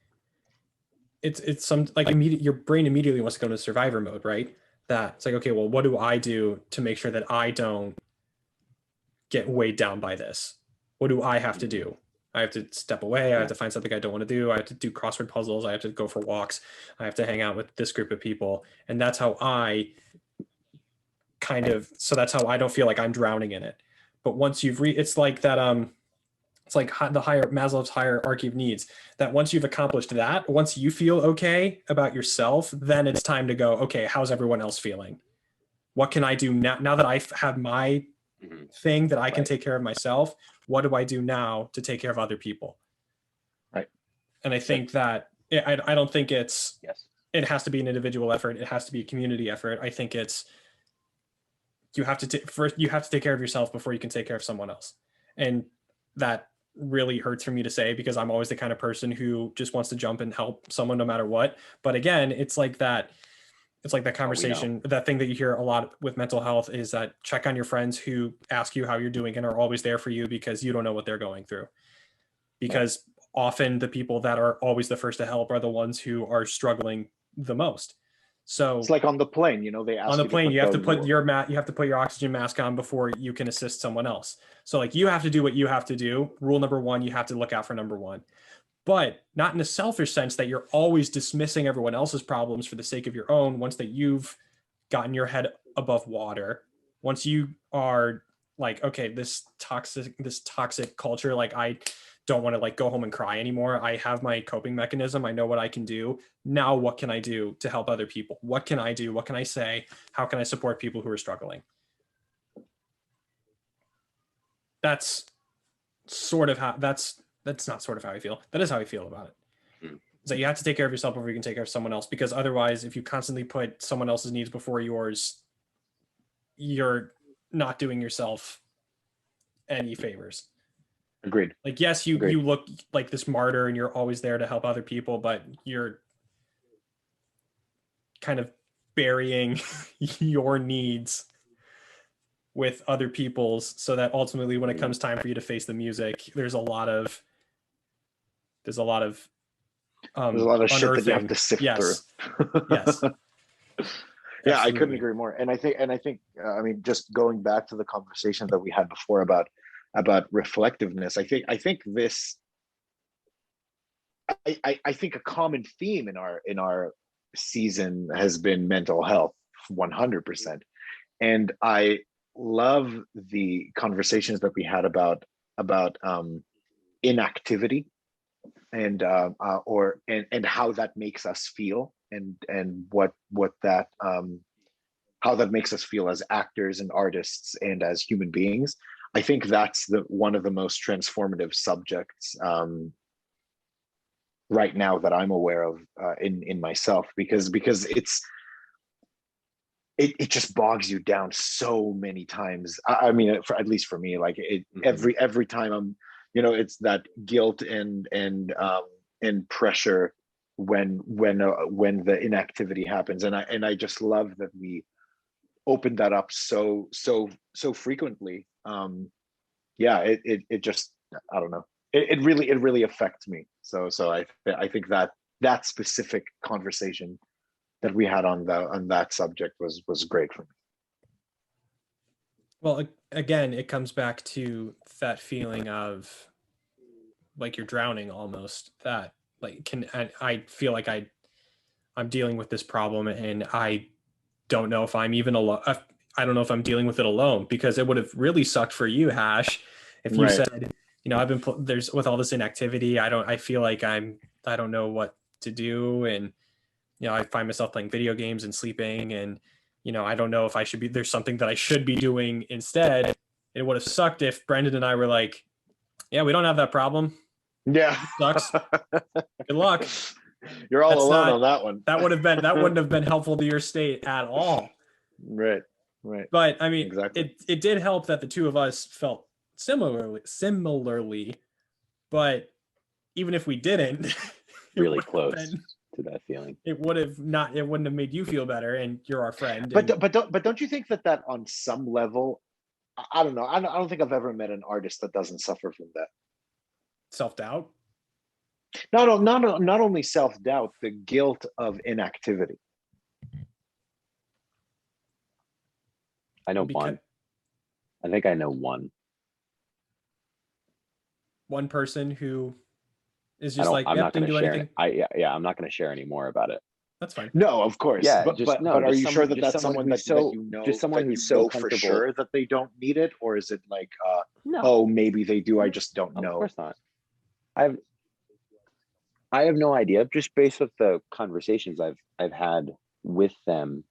it's some like your brain immediately wants to go into survivor mode, right? That it's like, okay, well, what do I do to make sure that I don't get weighed down by this? What do I have to do? I have to step away. I have to find something I don't want to do. I have to do crossword puzzles. I have to go for walks. I have to hang out with this group of people. And that's how I that's how I don't feel like I'm drowning in it. But once you've it's like that, it's like the higher Maslow's hierarchy of needs, that once you've accomplished that, once you feel okay about yourself, then it's time to go, okay, how's everyone else feeling? What can I do now that I have my thing that I can take care of myself? What do I do now to take care of other people? Right. And I think that I don't think it has to be an individual effort. It has to be a community effort. I think it's, you have to take care of yourself before you can take care of someone else. And that really hurts for me to say, because I'm always the kind of person who just wants to jump and help someone no matter what. But again, it's like that conversation, that thing that you hear a lot with mental health, is that check on your friends who ask you how you're doing and are always there for you, because you don't know what they're going through. Because often the people that are always the first to help are the ones who are struggling the most. So it's like on the plane, they ask on the plane, you have to put your your oxygen mask on before you can assist someone else. So like, you have to do what you have to do. Rule number one, you have to look out for number one, but not in a selfish sense that you're always dismissing everyone else's problems for the sake of your own. Once that you've gotten your head above water, once you are like, okay, this toxic culture, like, I don't want to like go home and cry anymore. I have my coping mechanism. I know what I can do. Now, what can I do to help other people? What can I do? What can I say? How can I support people who are struggling? That's sort of how that's not sort of how I feel. That is how I feel about it. Is that you have to take care of yourself before you can take care of someone else, because otherwise, if you constantly put someone else's needs before yours, you're not doing yourself any favors. Agreed. Like, yes, you look like this martyr and you're always there to help other people, but you're kind of burying your needs with other people's, so that ultimately when it comes time for you to face the music, there's a lot of There's a lot of shit that you have to sift through. Yes. Yeah, I couldn't agree more. And I think, I mean, just going back to the conversation that we had before about reflectiveness, I think this, I think a common theme in our season has been mental health, 100%. And I love the conversations that we had about inactivity and how that makes us feel, and what that how that makes us feel as actors and artists and as human beings. I think that's one of the most transformative subjects right now that I'm aware of in myself, because it just bogs you down so many times. I mean, at least for me, like every time I'm, it's that guilt and pressure when the inactivity happens, and I just love that we open that up so frequently. Yeah, it just, I don't know, it really affects me. So I think that specific conversation that we had on that subject was great for me. Well, again, it comes back to that feeling of like you're drowning almost, that like I feel like I'm dealing with this problem, and I don't know if I'm even alone. I don't know if I'm dealing with it alone, because it would have really sucked for you, Hash, if you said, I've been there's with all this inactivity, I feel like I don't know what to do, and I find myself playing video games and sleeping, and I don't know if there's something that I should be doing instead. It would have sucked if Brendan and I were like, yeah, we don't have that problem. Yeah, it sucks. Good luck. You're all alone on that one. That wouldn't have been helpful to your state at all. Right. But I mean, exactly. It did help that the two of us felt similarly, but even if we didn't, really close to that feeling, it wouldn't have made you feel better, and you're our friend. But don't you think that on some level, I don't know, I don't think I've ever met an artist that doesn't suffer from that self-doubt? Not only self-doubt, the guilt of inactivity. I know one. I think I know one person who is just like, I'm not going to share anything. I'm not going to share any more about it. That's fine. No, of course. Yeah, but are you sure that that's someone that you know, just someone who's so comfortable for sure that they don't need it, or is it like, no. Oh, maybe they do, I just don't know? Of course not. I have no idea, just based with the conversations I've had with them.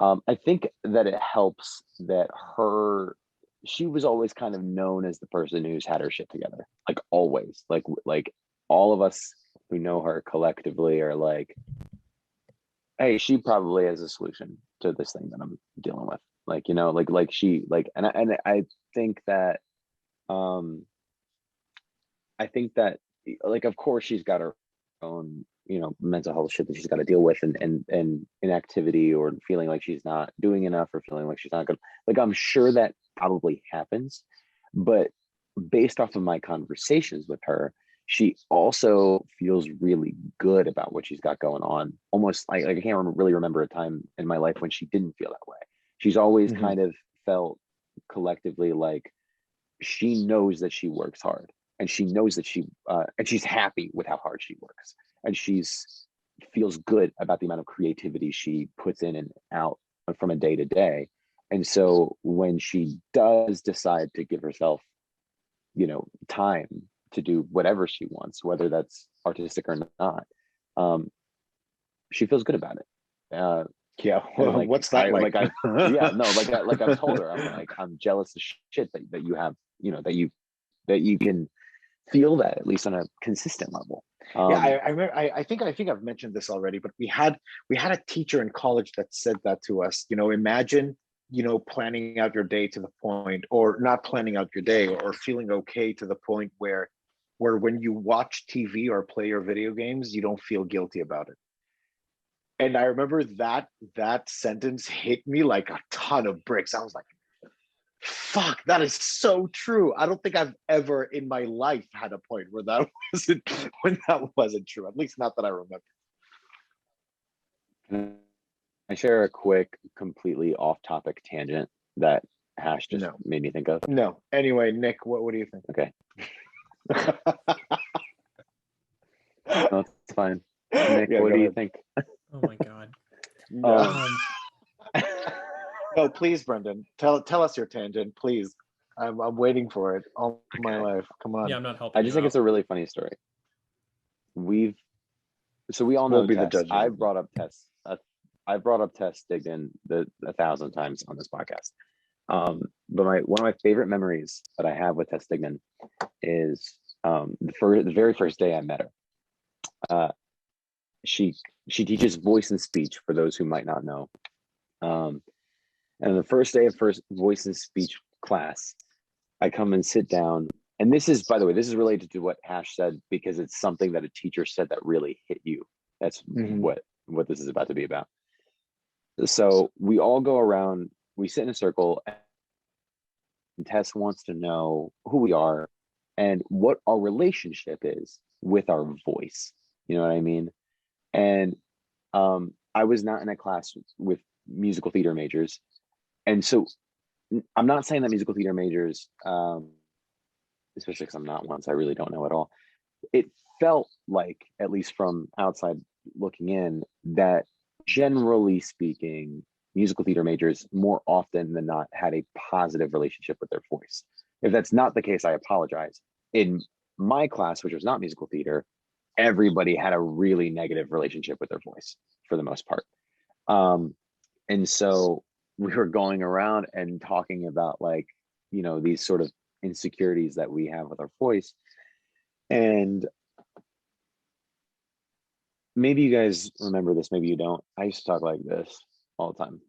I think that it helps that she was always kind of known as the person who's had her shit together, like always, like all of us who know her collectively are like, hey, she probably has a solution to this thing that I'm dealing with. Like, like she, like, and I think that, like, of course she's got her own, mental health shit that she's got to deal with, and inactivity, or feeling like she's not doing enough, or feeling like she's not good. Like, I'm sure that probably happens, but based off of my conversations with her, she also feels really good about what she's got going on. Almost like I can't really remember a time in my life when she didn't feel that way. She's always kind of felt collectively like she knows that she works hard, and she knows that and she's happy with how hard she works, and feels good about the amount of creativity she puts in and out from a day to day. And so when she does decide to give herself, time to do whatever she wants, whether that's artistic or not, she feels good about it. Yeah, well, what's that like? Like I've told her, I'm jealous of shit that you have, that you can feel that, at least on a consistent level. I remember, I think I've mentioned this already, but we had a teacher in college that said that to us. Imagine, planning out your day to the point, or not planning out your day, or feeling okay to the point where when you watch TV or play your video games, you don't feel guilty about it. And I remember that sentence hit me like a ton of bricks. I was like, Fuck, that is so true. I don't think I've ever in my life had a point where that wasn't true. At least not that I remember. Can I share a quick, completely off-topic tangent that Hash just No. made me think of? No. Anyway, Nick, what do you think? Okay, no, it's fine. Nick, Yeah, what go do you ahead. think? Oh my god. No. Um, No, please, Brendan. Tell us your tangent, please. I'm waiting for it all my Okay. life. Come on. yeah, I'm not helping I just you think out. it's a really funny story. We all We'll know be the Tess. judge of it. I've brought up Tess Dignan 1,000 times on this podcast. But one of my favorite memories that I have with Tess Dignan is the very first day I met her. She teaches voice and speech for those who might not know. And the first day of first voice and speech class, I come and sit down. And this is, by the way, this is related to what Hash said, because it's something that a teacher said that really hit you. That's Mhm. what this is about to be about. So we all go around, we sit in a circle, and Tess wants to know who we are and what our relationship is with our voice. You know what I mean? And I was not in a class with musical theater majors. And so I'm not saying that musical theater majors, especially because I'm not one, so I really don't know at all. It felt like, at least from outside looking in, that generally speaking, musical theater majors more often than not had a positive relationship with their voice. If that's not the case, I apologize. In my class, which was not musical theater, everybody had a really negative relationship with their voice for the most part. And so we were going around and talking about, like, these sort of insecurities that we have with our voice. And maybe you guys remember this, maybe you don't. I used to talk like this all the time.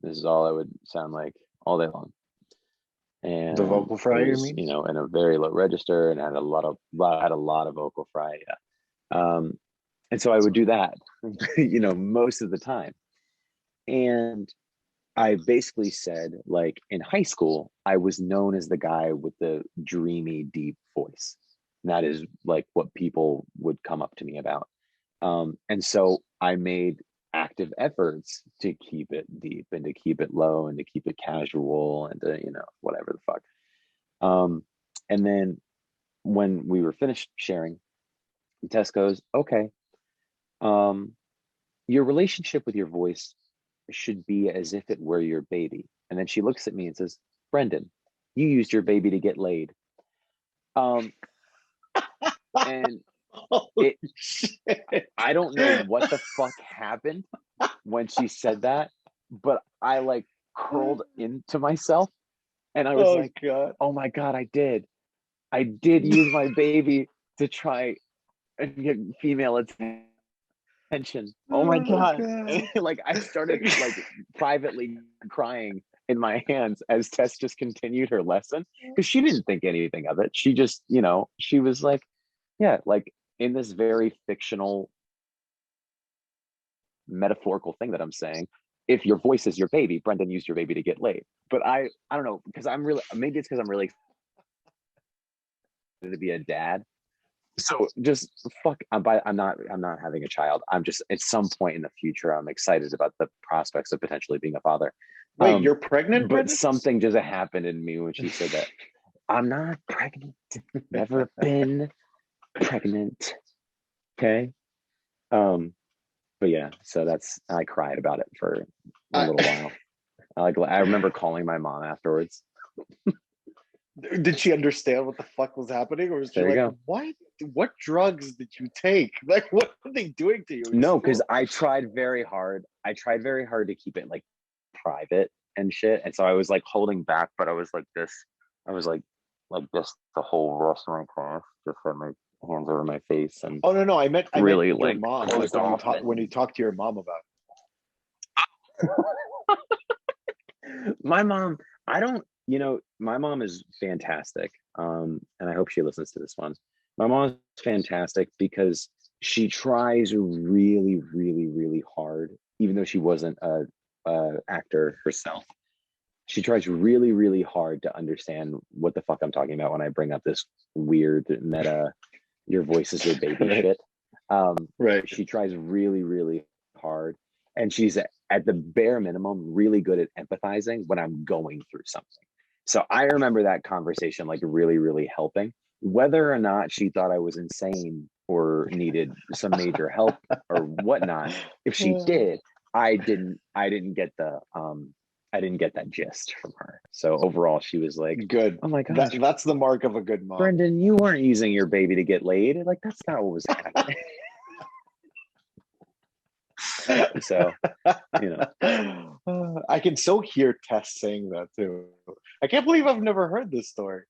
This is all I would sound like all day long. And The vocal fry, it you was, mean? in a very low register, and had a lot of vocal fry. Yeah. And so I would do that, most of the time. And I basically said, like, in high school, I was known as the guy with the dreamy, deep voice. And that is like what people would come up to me about. And so I made active efforts to keep it deep and to keep it low and to keep it casual and to, whatever the fuck. And then when we were finished sharing, Tess goes, okay, your relationship with your voice should be as if it were your baby. And then she looks at me and says, Brendan, you used your baby to get laid. And I don't know what the fuck happened when she said that, but I like curled into myself and I was like, God. oh my God, I did use my baby to try and get female attention. Oh my God. Like, I started like privately crying in my hands as Tess just continued her lesson, because she didn't think anything of it. She just, she was like, yeah, like, in this very fictional, metaphorical thing that I'm saying, if your voice is your baby, Brendan used your baby to get laid. But I don't know, because maybe it's because I'm really excited to be a dad. So just fuck. I'm not having a child. I'm just, at some point in the future, I'm excited about the prospects of potentially being a father. Wait, you're pregnant, but Brendan? something just happened in me when she said that. I'm not pregnant. Never been pregnant. Okay. But yeah, so I cried about it for a little while. I remember calling my mom afterwards. Did she understand what the fuck was happening, or was she There you like, go. what drugs did you take? Like, what are they doing to you? No, because I tried very hard. To keep it like private and shit. And so I was like holding back, but I was like this. I was like this the whole rest of my class, just had my hands over my face and Oh no, I meant really your like mom. closed off. When you talk to your mom about My mom, I don't, my mom is fantastic. And I hope she listens to this one. My mom is fantastic because she tries really, really, really hard, even though she wasn't a actor herself. She tries really, really hard to understand what the fuck I'm talking about when I bring up this weird meta, your voice is your baby Right. shit. Right. She tries really, really hard. And she's at the bare minimum really good at empathizing when I'm going through something. So I remember that conversation like really, really helping. Whether or not she thought I was insane or needed some major help or whatnot, if she did, I didn't get that gist from her. So overall, she was like, Good. "Oh my gosh, That's the mark of a good mom. Brendan, you weren't using your baby to get laid. Like that's not what was happening." So, I can so hear Tess saying that too. I can't believe I've never heard this story.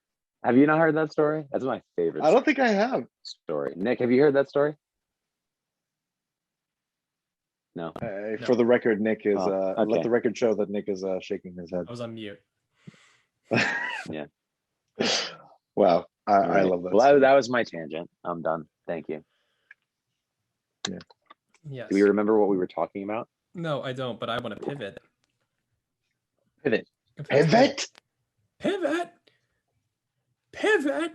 have you not heard that story? That's my favorite I don't think I have. story. Nick, have you heard that story? No. For the record, Nick is okay. let the record show that Nick is shaking his head. I was on mute. Yeah. Wow. I Right. love that. Well, that was my tangent. I'm done. Thank you. Yes. Do we remember what we were talking about? No, I don't, but I want to pivot. Pivot. Pivot. Pivot.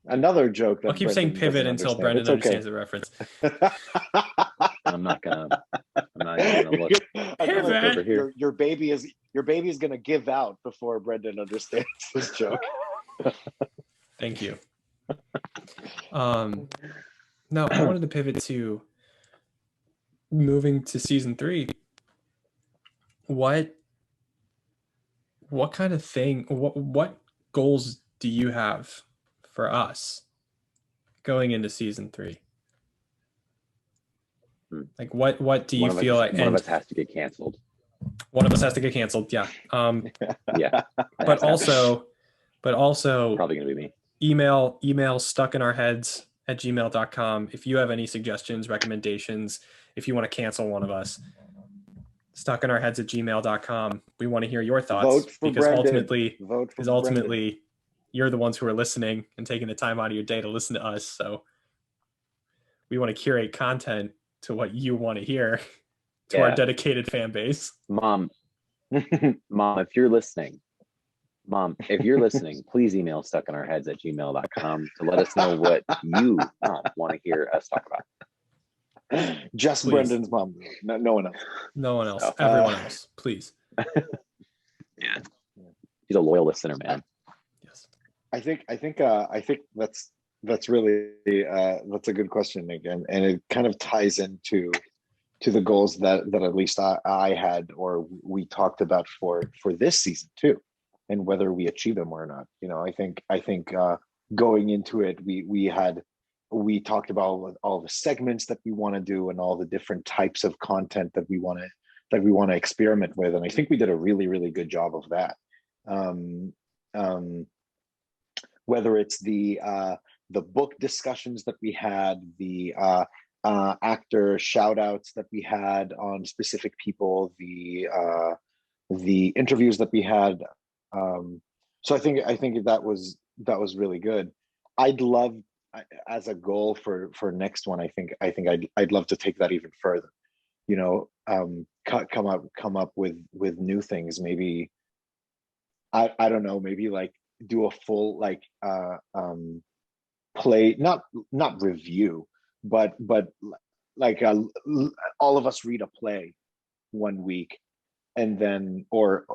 Another joke. That I'll keep saying Brendan pivot doesn't until Brendan understand. understands the reference. I'm not even gonna look over here. Your baby is gonna give out before Brendan understands this joke. Thank you. No, I wanted to pivot to moving to season 3. What kind of thing? What goals do you have for us going into season 3? Like what do you feel like? One of us has to get canceled. One of us has to get canceled. Yeah. Yeah. But also probably gonna be me. email stuckinourheads@gmail.com if you have any suggestions, recommendations, if you want to cancel one of us. Stuckinourheads@gmail.com. We want to hear your thoughts. Vote for because Brendan. ultimately you're the ones who are listening and taking the time out of your day to listen to us. So we want to curate content to what you want to hear to our dedicated fan base. Mom, if you're listening, please email stuckinourheads@gmail.com to let us know what you want to hear us talk about. Just Please. Brendan's mom. No one else. No one else. Everyone else, please. Yeah. He's a loyal listener, man. Yes. I think that's really that's a good question, Nick, and it kind of ties into the goals that at least I had or we talked about for this season too, and whether we achieve them or not. I think going into it, we talked about all the segments that we want to do and all the different types of content that we want to experiment with, and I think we did a really, really good job of that. Whether it's the book discussions that we had, the actor shout outs that we had on specific people, the interviews that we had. So I think that was really good. I'd love, as a goal for next one, I think I'd love to take that even further. Come up with new things. Maybe I don't know. Maybe like do a full play, not review, but like all of us read a play one week, and then or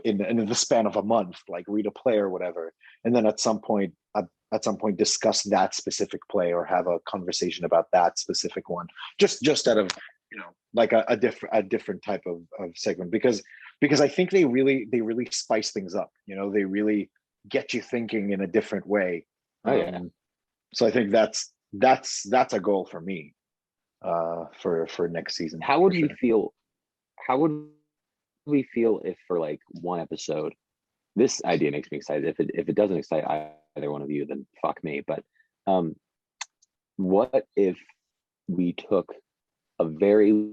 in the span of a month, like read a play or whatever, and then at some point discuss that specific play or have a conversation about that specific one, just out of like a different type of segment, because I think they really spice things up. They really get you thinking in a different way. So I think that's a goal for me for next season. How would we feel if for like one episode, this idea makes me excited. If it doesn't excite either one of you, then fuck me. But what if we took a very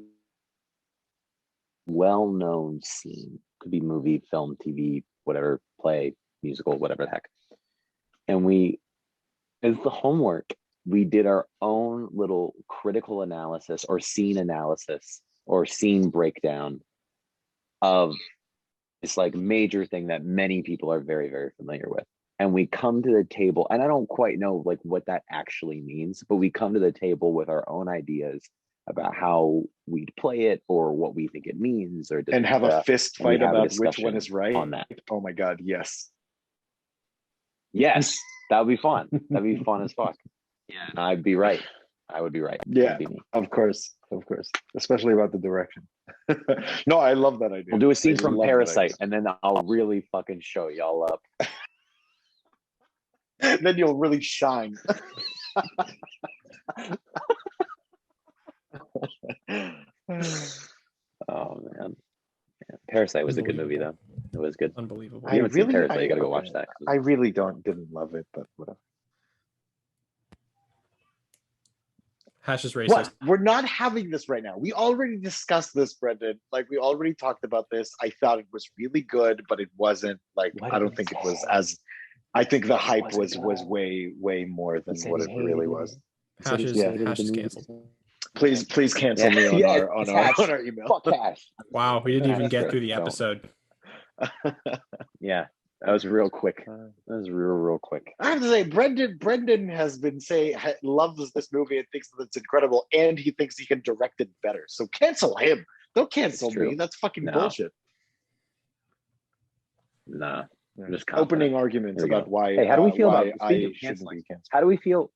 well-known scene, could be movie, film, TV, whatever, play, musical, whatever the heck, and we, as the homework, we did our own little critical analysis or scene breakdown of this like major thing that many people are very, very familiar with. And we come to the table, and I don't quite know like what that actually means, but we come to the table with our own ideas about how we'd play it or what we think it means, or And have a fist fight have a about which one discussion is right. on that. Oh my god, yes. Yes, that would be fun. That'd be fun as fuck. Yeah, and I'd be right. I would be right. Yeah, It'd be me. of course, especially about the direction. No, I love that idea. We'll do a scene I from love that Parasite, and then I'll really fucking show y'all up. idea. Then you'll really shine. Oh man. Yeah, Parasite was a good movie though. It was good. Unbelievable. If you haven't seen Parasite, you gotta go watch that. I really didn't love it, but whatever. Hash is racist. What? We're not having this right now. We already discussed this, Brendan. Like, we already talked about this. I thought it was really good, but it wasn't. Like, What I did don't he think it say? was as. I think the hype wasn't was good. way more than He said what he it hated really it. was. He said Hash he is, hated Hash the is movie. canceled. Please cancel me on Yeah, our it's Hash. email. Fuck Hash. Wow, we didn't even Hash, get bro. through the Don't. episode. Yeah, that was real quick. That was real quick. I have to say, Brendan has been loves this movie and thinks that it's incredible, and he thinks he can direct it better. So cancel him. Don't cancel It's true. me. That's fucking No. bullshit. Nah, I'm just Opening confident. arguments Here we about go. why. Hey, how do we feel why about speaking I of shouldn't canceling? be canceled? How do we feel?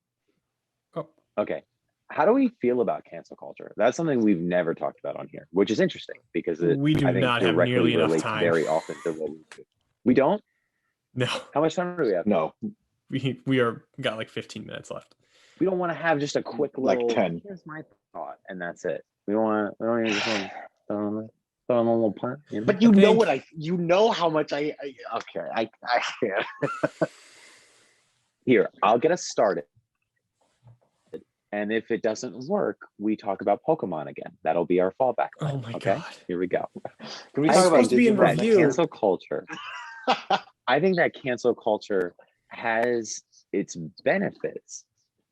Oh. Okay. How do we feel about cancel culture? That's something we've never talked about on here, which is interesting because it, We do I think, not have directly nearly enough relates time. very often to what we do. We don't? No, How much time do we have? No, we are got like 15 minutes left. We don't want to have just a quick Like little 10. Here's my thought, and that's it. We don't even just want to throw on a little punt. You know? but you know how much I can't. Here, I'll get us started. And if it doesn't work, we talk about Pokemon again. That'll be our fallback. Oh my okay? god. Here we go. Can we I talk about supposed to be in Digimon? that review. cancel culture. I think that cancel culture has its benefits,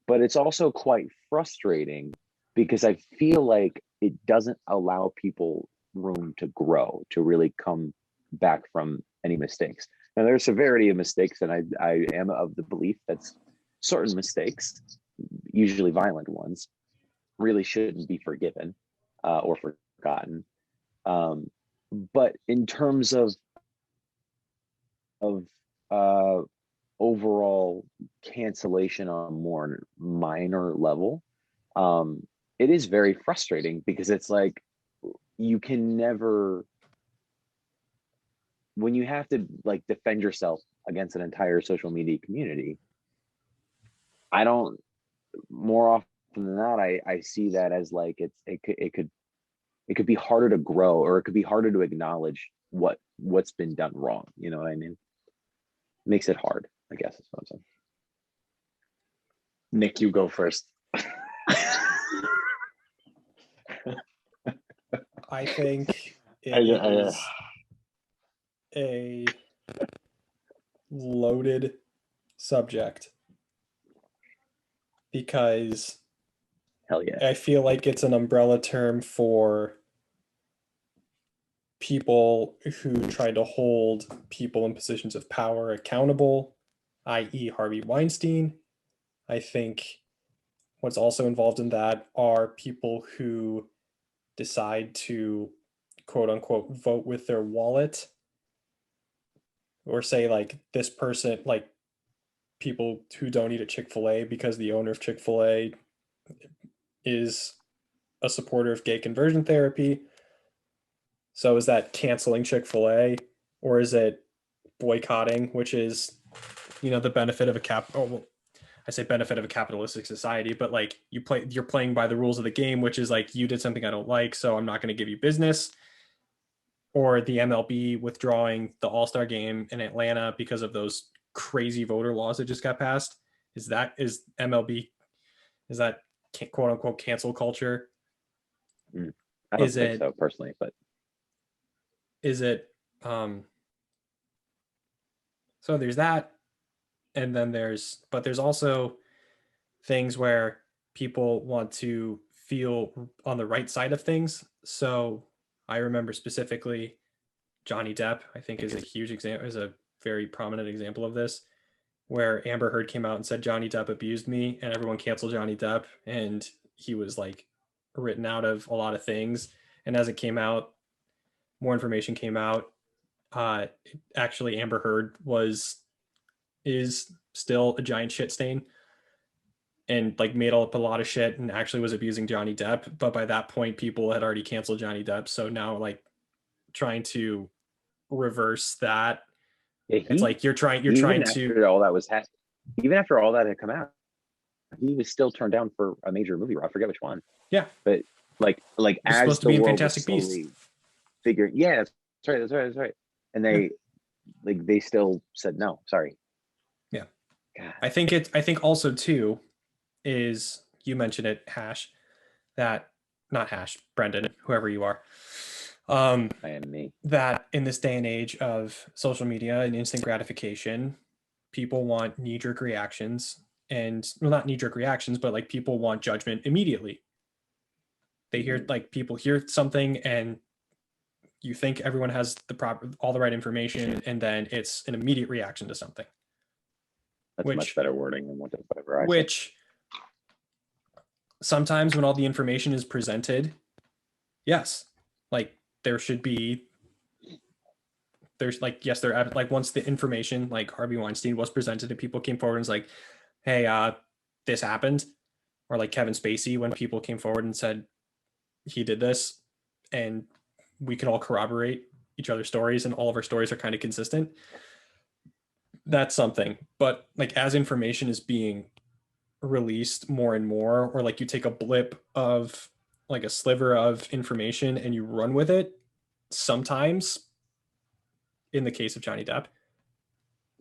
but it's also quite frustrating because I feel like it doesn't allow people room to grow, to really come back from any mistakes. Now, there's severity of mistakes, and I am of the belief that certain mistakes, usually violent ones, really shouldn't be forgiven or forgotten. But in terms of overall cancellation on a more minor level, it is very frustrating because it's like you can never, when you have to like defend yourself against an entire social media community, more often than not, I see that as like it could be harder to grow, or it could be harder to acknowledge what's been done wrong. You know what I mean? Makes it hard, I guess is what I'm saying. Nick, you go first. I think it is a loaded subject because Hell yeah. I feel like it's an umbrella term for people who try to hold people in positions of power accountable, i.e. Harvey Weinstein. I think what's also involved in that are people who decide to quote unquote vote with their wallet, or say like this person, like people who don't eat at Chick-fil-A because the owner of Chick-fil-A is a supporter of gay conversion therapy. So is that canceling Chick-fil-A, or is it boycotting, which is, the benefit of I say benefit of a capitalistic society, but like you're playing by the rules of the game, which is like, you did something I don't like, so I'm not going to give you business. Or the MLB withdrawing the All-Star game in Atlanta because of those crazy voter laws that just got passed. Is that quote unquote cancel culture? I don't think so personally, but is it so there's that, and then there's also things where people want to feel on the right side of things. So I remember specifically Johnny Depp, I think, is a huge example, is a very prominent example of this, where Amber Heard came out and said Johnny Depp abused me, and everyone canceled Johnny Depp, and he was like written out of a lot of things. And as it came out, more information came out. Actually, Amber Heard is still a giant shit stain, and like made up a lot of shit and actually was abusing Johnny Depp. But by that point, people had already canceled Johnny Depp. So now, like, trying to reverse that, it's like you're trying to all that was even after all that had come out, he was still turned down for a major movie. I forget which one. Yeah, but like as supposed to be in Fantastic Beasts. Figured, yeah, that's right. And they still said no. Sorry. Yeah, God. I think also too is, you mentioned it, Hash, that not Hash, Brendan, whoever you are. I am me. That in this day and age of social media and instant gratification, people want knee-jerk reactions, and well, not knee-jerk reactions, but like people want judgment immediately. They hear, like, people hear something and you think everyone has all the right information, and then it's an immediate reaction to something. That's much better wording than whatever I which said. Sometimes when all the information is presented, yes, like there's like, yes, there, like, once the information, like Harvey Weinstein was presented and people came forward and was like, hey, this happened, or like Kevin Spacey, when people came forward and said he did this, and we can all corroborate each other's stories and all of our stories are kind of consistent, that's something. But like, as information is being released more and more, or like you take a blip of like a sliver of information and you run with it, sometimes, in the case of Johnny Depp,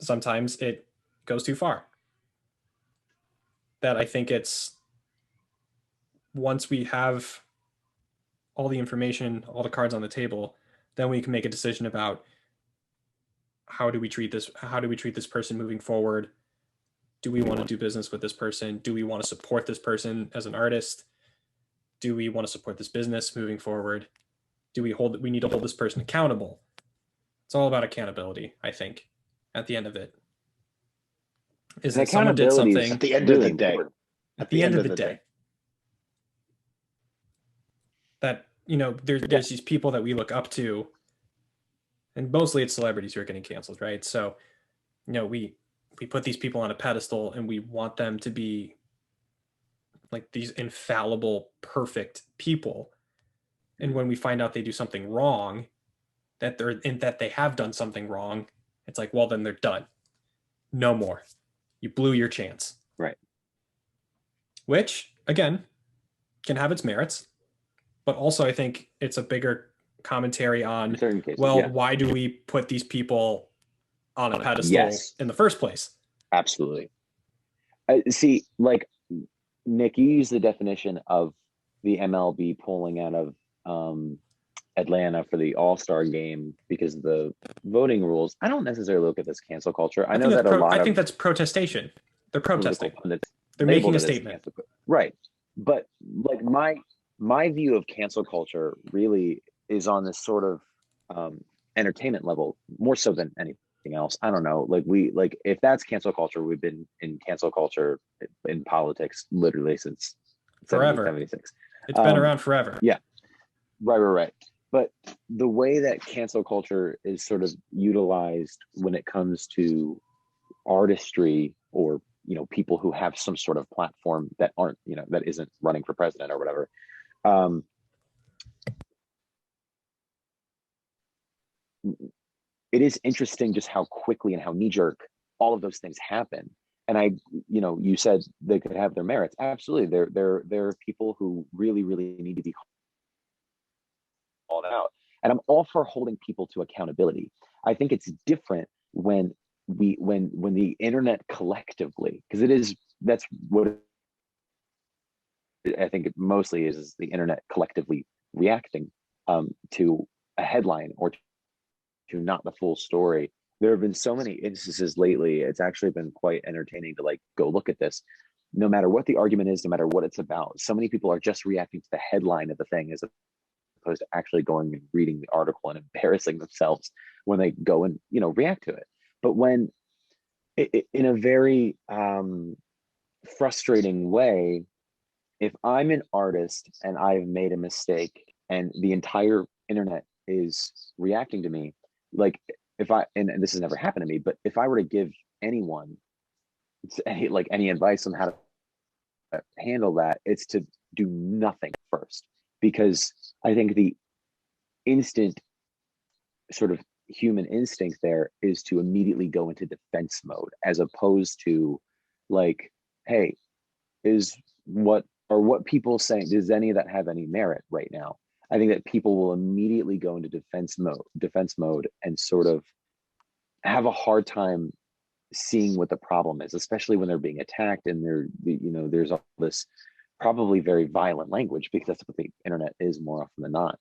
sometimes it goes too far. That I think it's, once we have all the information, all the cards on the table, then we can make a decision about how do we treat this person moving forward. Do we want to do business with this person? Do we want to support this person as an artist? Do we want to support this business moving forward? We need to hold this person accountable. It's all about accountability, I think, at the end of it. Is that someone did something at the end of the day. At the end of the day. That, you know, there's these people that we look up to, and mostly it's celebrities who are getting canceled, right? So, you know, we put these people on a pedestal and we want them to be like these infallible, perfect people. And when we find out they do something wrong, that they have done something wrong, it's like, well, then they're done. No more. You blew your chance. Right. Which, again, can have its merits, but also I think it's a bigger commentary on, cases, why do we put these people on a pedestal in the first place? Absolutely. See, like, Nick, you use the definition of the MLB pulling out of Atlanta for the All-Star game because of the voting rules. I don't necessarily look at this cancel culture. I know that I think that's protestation. They're protesting. They're making a statement. Right. But like my view of cancel culture really is on this sort of entertainment level, more so than anything else. I don't know. Like if that's cancel culture, we've been in cancel culture in politics literally since forever. 76. It's been around forever. Yeah. Right. But the way that cancel culture is sort of utilized when it comes to artistry, or, you know, people who have some sort of platform that aren't, you know, that isn't running for president or whatever. It is interesting just how quickly and how knee-jerk all of those things happen. And you said they could have their merits. Absolutely. There are people who really, really need to be called out. And I'm all for holding people to accountability. I think it's different when the internet collectively, because that's what I think it mostly is the internet collectively reacting to a headline or to not the full story. There have been so many instances lately. It's actually been quite entertaining to like go look at this. No matter what the argument is, no matter what it's about, so many people are just reacting to the headline of the thing as opposed opposed to actually going and reading the article and embarrassing themselves when they go and, you know, react to it. But when in a very frustrating way, if I'm an artist and I've made a mistake and the entire internet is reacting to me, like if I, and this has never happened to me, but if I were to give anyone any advice on how to handle that, it's to do nothing first, because I think the instant sort of human instinct there is to immediately go into defense mode, as opposed to like, hey, is what people saying, does any of that have any merit right now? I think that people will immediately go into defense mode and sort of have a hard time seeing what the problem is, especially when they're being attacked and there's all this probably very violent language, because that's what the internet is more often than not.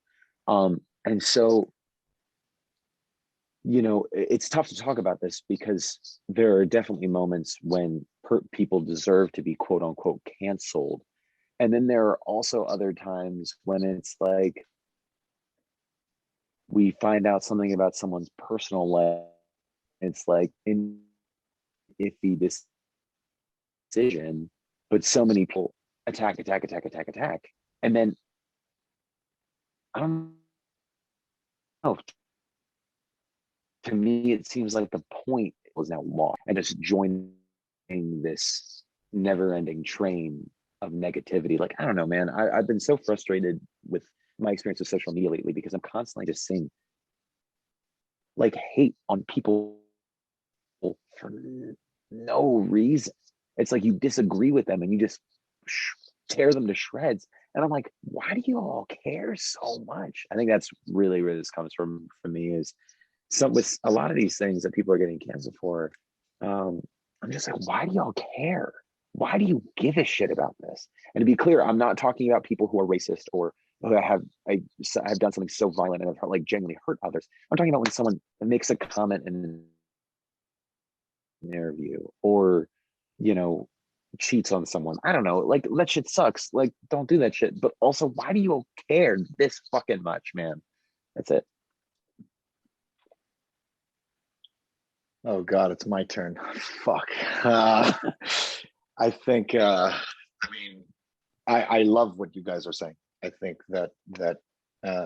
And so, you know, it's tough to talk about this because there are definitely moments when people deserve to be quote unquote canceled. And then there are also other times when it's like we find out something about someone's personal life. It's like an iffy decision, but so many people attack. And then I don't know. To me, it seems like the point was now lost and just joining this never-ending train of negativity. Like, I don't know, man. I've been so frustrated with my experience with social media lately because I'm constantly just seeing like hate on people for no reason. It's like you disagree with them and you just tear them to shreds. And I'm like, why do you all care so much? I think that's really where this comes from for me, is with a lot of these things that people are getting canceled for. I'm just like, why do y'all care? Why do you give a shit about this? And to be clear, I'm not talking about people who are racist or who have done something so violent and have like genuinely hurt others. I'm talking about when someone makes a comment in an interview or, you know, cheats on someone. I don't know, like that shit sucks. Like, don't do that shit. But also, why do you all care this fucking much, man? That's it. Oh God, it's my turn. Fuck. I think. I love what you guys are saying. I think that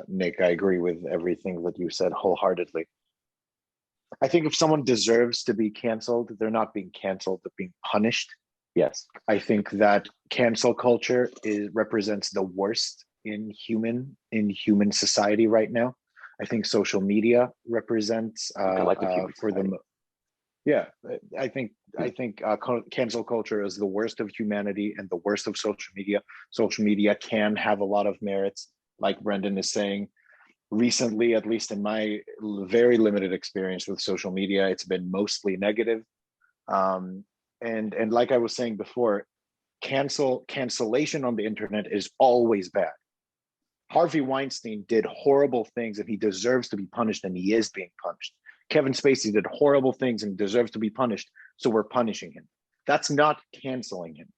Nick, I agree with everything that you said wholeheartedly. I think if someone deserves to be canceled, they're not being canceled, they're being punished. Yes. I think that cancel culture represents the worst in human society right now. I think social media represents for the yeah. I think cancel culture is the worst of humanity and the worst of social media. Social media can have a lot of merits, like Brendan is saying. Recently, at least in my very limited experience with social media, it's been mostly negative. And like I was saying before, cancellation on the internet is always bad. Harvey Weinstein did horrible things and he deserves to be punished, and he is being punished. Kevin Spacey did horrible things and deserves to be punished, so we're punishing him. That's not canceling him.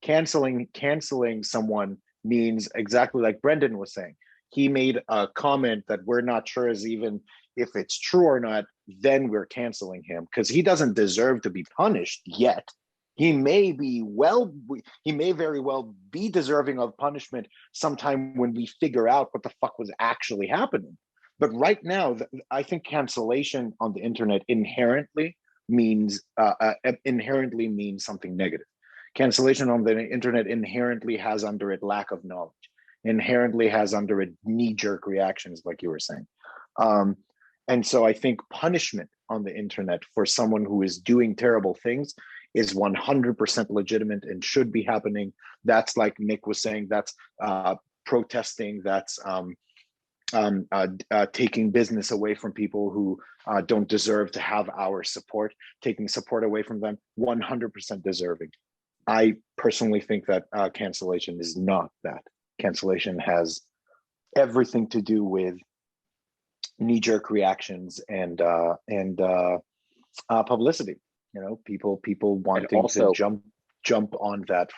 Canceling someone means exactly like Brendan was saying. He made a comment that we're not sure is even if it's true or not, then we're canceling him because he doesn't deserve to be punished yet. He may very well be deserving of punishment sometime when we figure out what the fuck was actually happening. But right now, I think cancellation on the internet inherently means something negative. Cancellation on the internet inherently has under it lack of knowledge, inherently has under it knee-jerk reactions, like you were saying. And so I think punishment on the internet for someone who is doing terrible things is 100% legitimate and should be happening. That's like Nick was saying, that's protesting, that's taking business away from people who don't deserve to have our support, taking support away from them, 100% deserving. I personally think that cancellation is not that. Cancellation has everything to do with knee-jerk reactions and publicity. You know, people wanting to jump on that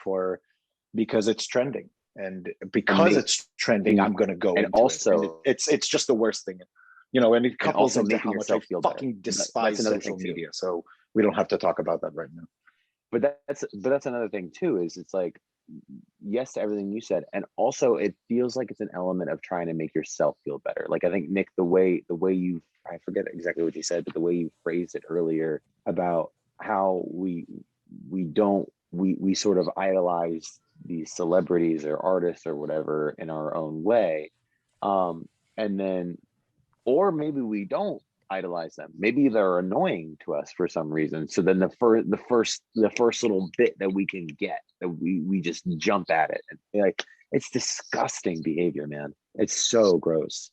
because it's trending. and because it's trending, I'm gonna go and into also it. And it's just the worst thing, and it couples also into making how much yourself I feel fucking better. despise That's another social thing, too. media. So we don't have to talk about that right now. But that's another thing too, is it's like, yes to everything you said, and also it feels like it's an element of trying to make yourself feel better. Like, I think, Nick, the way you, I forget exactly what you said, but the way you phrased it earlier about how we sort of idolize these celebrities or artists or whatever in our own way, and then, or maybe we don't idolize them. Maybe they're annoying to us for some reason. So then the first little bit that we can get, that we just jump at it, and like, it's disgusting behavior, man. It's so gross.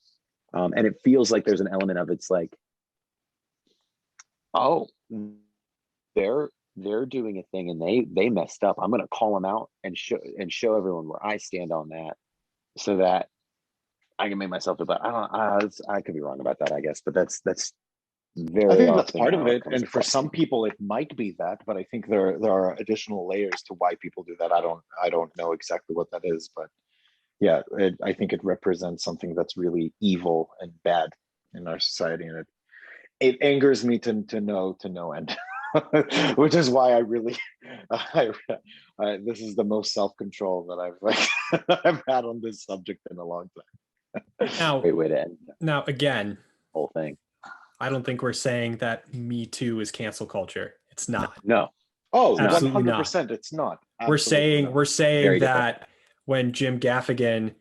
And it feels like there's an element of, it's like, oh, they're doing a thing and they messed up. I'm gonna call them out and show everyone where I stand on that, so that I can make myself feel better. I could be wrong about that, I guess, but that's very I think that's often part how of it, and for across. some people it might be that, but I think there are additional layers to why people do that. I don't know exactly what that is, but yeah, I think it represents something that's really evil and bad in our society, and it angers me to no end. Which is why I really, this is the most self-control that I've had on this subject in a long time. Now, Great way to end the now again, whole thing. I don't think we're saying that Me Too is cancel culture. It's not. No, Oh, Absolutely 100%. It's not. We're Absolutely not. saying Very that when Jim Gaffigan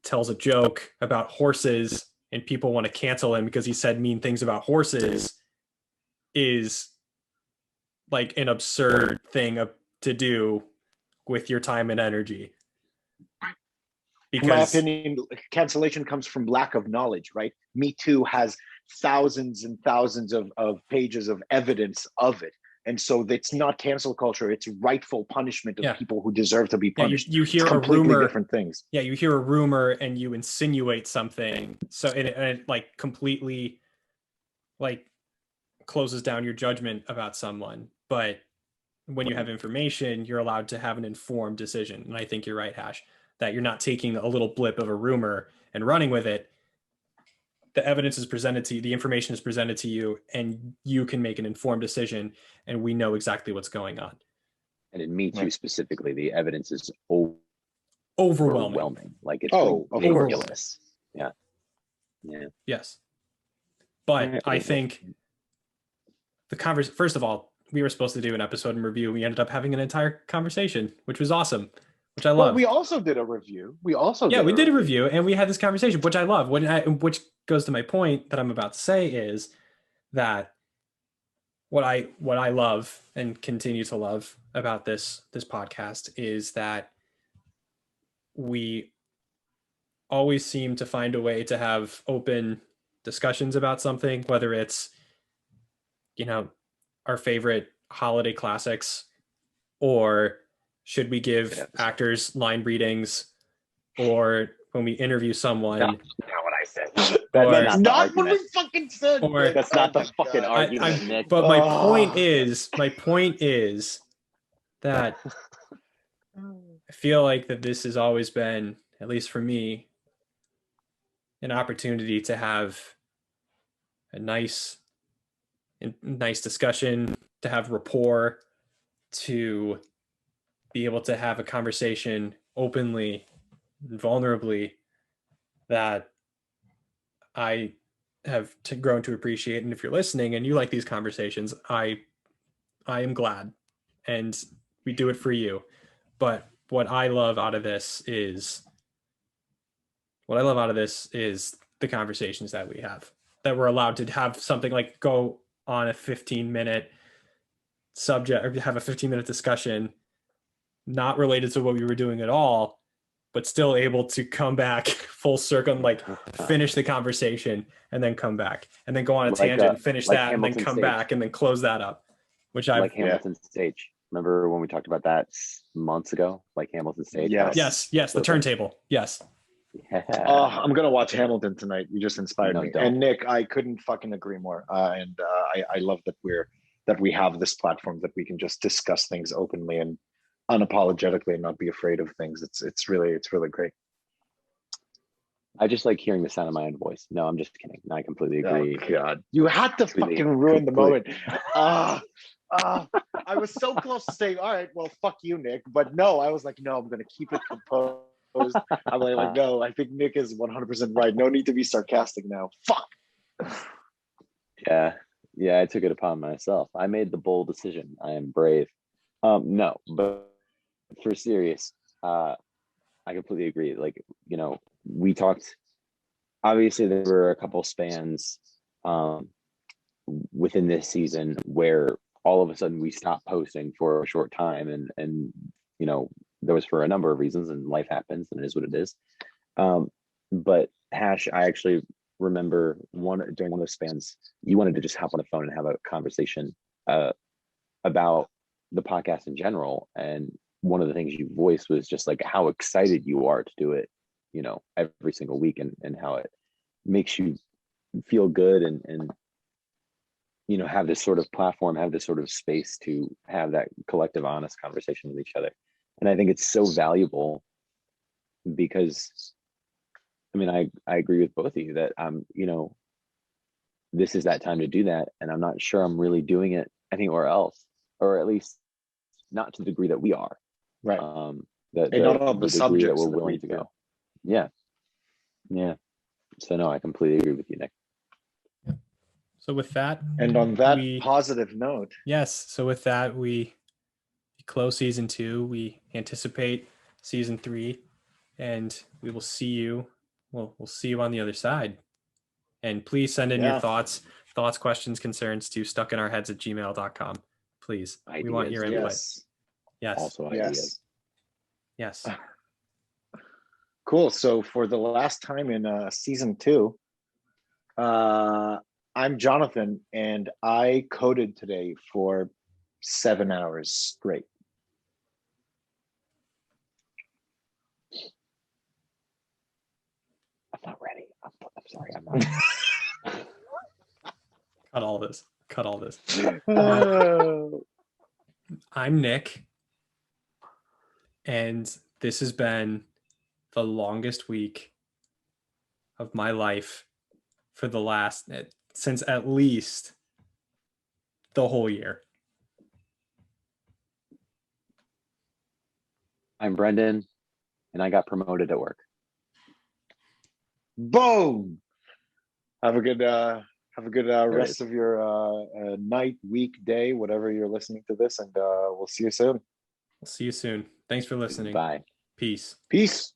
tells a joke about horses and people want to cancel him because he said mean things about horses, is like an absurd thing to do with your time and energy. In my opinion, cancellation comes from lack of knowledge, right? Me Too has thousands and thousands of pages of evidence of it. And so it's not cancel culture, it's rightful punishment of people who deserve to be punished. You hear it's a rumor, different things. Yeah, you hear a rumor and you insinuate something. So it like completely like closes down your judgment about someone. But when you have information, you're allowed to have an informed decision. And I think you're right, Hash, that you're not taking a little blip of a rumor and running with it. The evidence is presented to you, the information is presented to you, and you can make an informed decision, and we know exactly what's going on. And in Me Too specifically, the evidence is overwhelming. Like, it's ridiculous. Yeah. Yes. But I think first of all, we were supposed to do an episode and review. We ended up having an entire conversation, which was awesome, which I love. But we also did a review. We did a review, and we had this conversation, which I love. Which goes to my point that I'm about to say is that what I love and continue to love about this podcast is that we always seem to find a way to have open discussions about something, whether it's, our favorite holiday classics, or should we give actors line readings, or when we interview someone. Not what I said. That's not what we fucking said. Or, that's not the fucking argument, Nick. But my point is that I feel like that this has always been, at least for me, an opportunity to have a nice discussion, to have rapport, to be able to have a conversation openly and vulnerably that I have grown to appreciate. And if you're listening and you like these conversations, I am glad, and we do it for you. But what I love out of this is the conversations that we have, that we're allowed to have something like go on a 15-minute subject, or have a 15-minute discussion not related to what we were doing at all, but still able to come back full circle and like finish the conversation and then come back and then go on a tangent and finish that and then come back and then close that up, which I like Hamilton Stage. Remember when we talked about that months ago, like Hamilton Stage? Yes, the turntable. Yes. Yeah. I'm gonna watch Hamilton tonight. You just inspired me. Don't. And Nick, I couldn't fucking agree more. And I love that we have this platform that we can just discuss things openly, and unapologetically and not be afraid of things. It's really great. I just like hearing the sound of my own voice. No, I'm just kidding. I completely agree. Oh God, you had to Completely- fucking ruin the moment. complete- I was so close to saying, all right, well, fuck you, Nick. But no, I was like, no, I'm gonna keep it composed. I'm like, no, I think Nick is 100% right. No need to be sarcastic now. Fuck. Yeah, yeah, I took it upon myself. I made the bold decision. I am brave. No, but for serious, I completely agree. Like, you know, we talked, obviously there were a couple spans within this season where all of a sudden we stopped posting for a short time, and you know, there was for a number of reasons, and life happens and it is what it is. But Hash, I actually remember during one of those spans, you wanted to just hop on the phone and have a conversation about the podcast in general. And one of the things you voiced was just like how excited you are to do it, you know, every single week, and how it makes you feel good, and you know, have this sort of platform, have this sort of space to have that collective honest conversation with each other. And I think it's so valuable because, I mean, I agree with both of you that you know, this is that time to do that, and I'm not sure I'm really doing it anywhere else, or at least not to the degree that we are. Right. That And not all the degree subjects that we're that we willing to do. go. Yeah. Yeah. So no, I completely agree with you, Nick. So with that, And on that we- positive note, yes. So with that, we close season 2. We anticipate season 3, and we will see you. We'll see you on the other side. And please send in your Yeah. thoughts, questions, concerns to stuckinourheads@gmail.com. Please, we want your Ideas, input. yes. Yes. Also ideas. Yes. Cool. So for the last time in season 2, I'm Jonathan, and I coded today for 7 hours straight. I'm not ready. I'm sorry. I'm not. Cut all this. Cut all this. Oh, I'm Nick, and this has been the longest week of my life for the last, since at least the whole year. I'm Brendan, and I got promoted at work. boom. Have a good rest is. of your night, week, day, whatever you're listening to this, and we'll see you soon. We'll see you soon. Thanks for listening. Bye. Peace. Peace.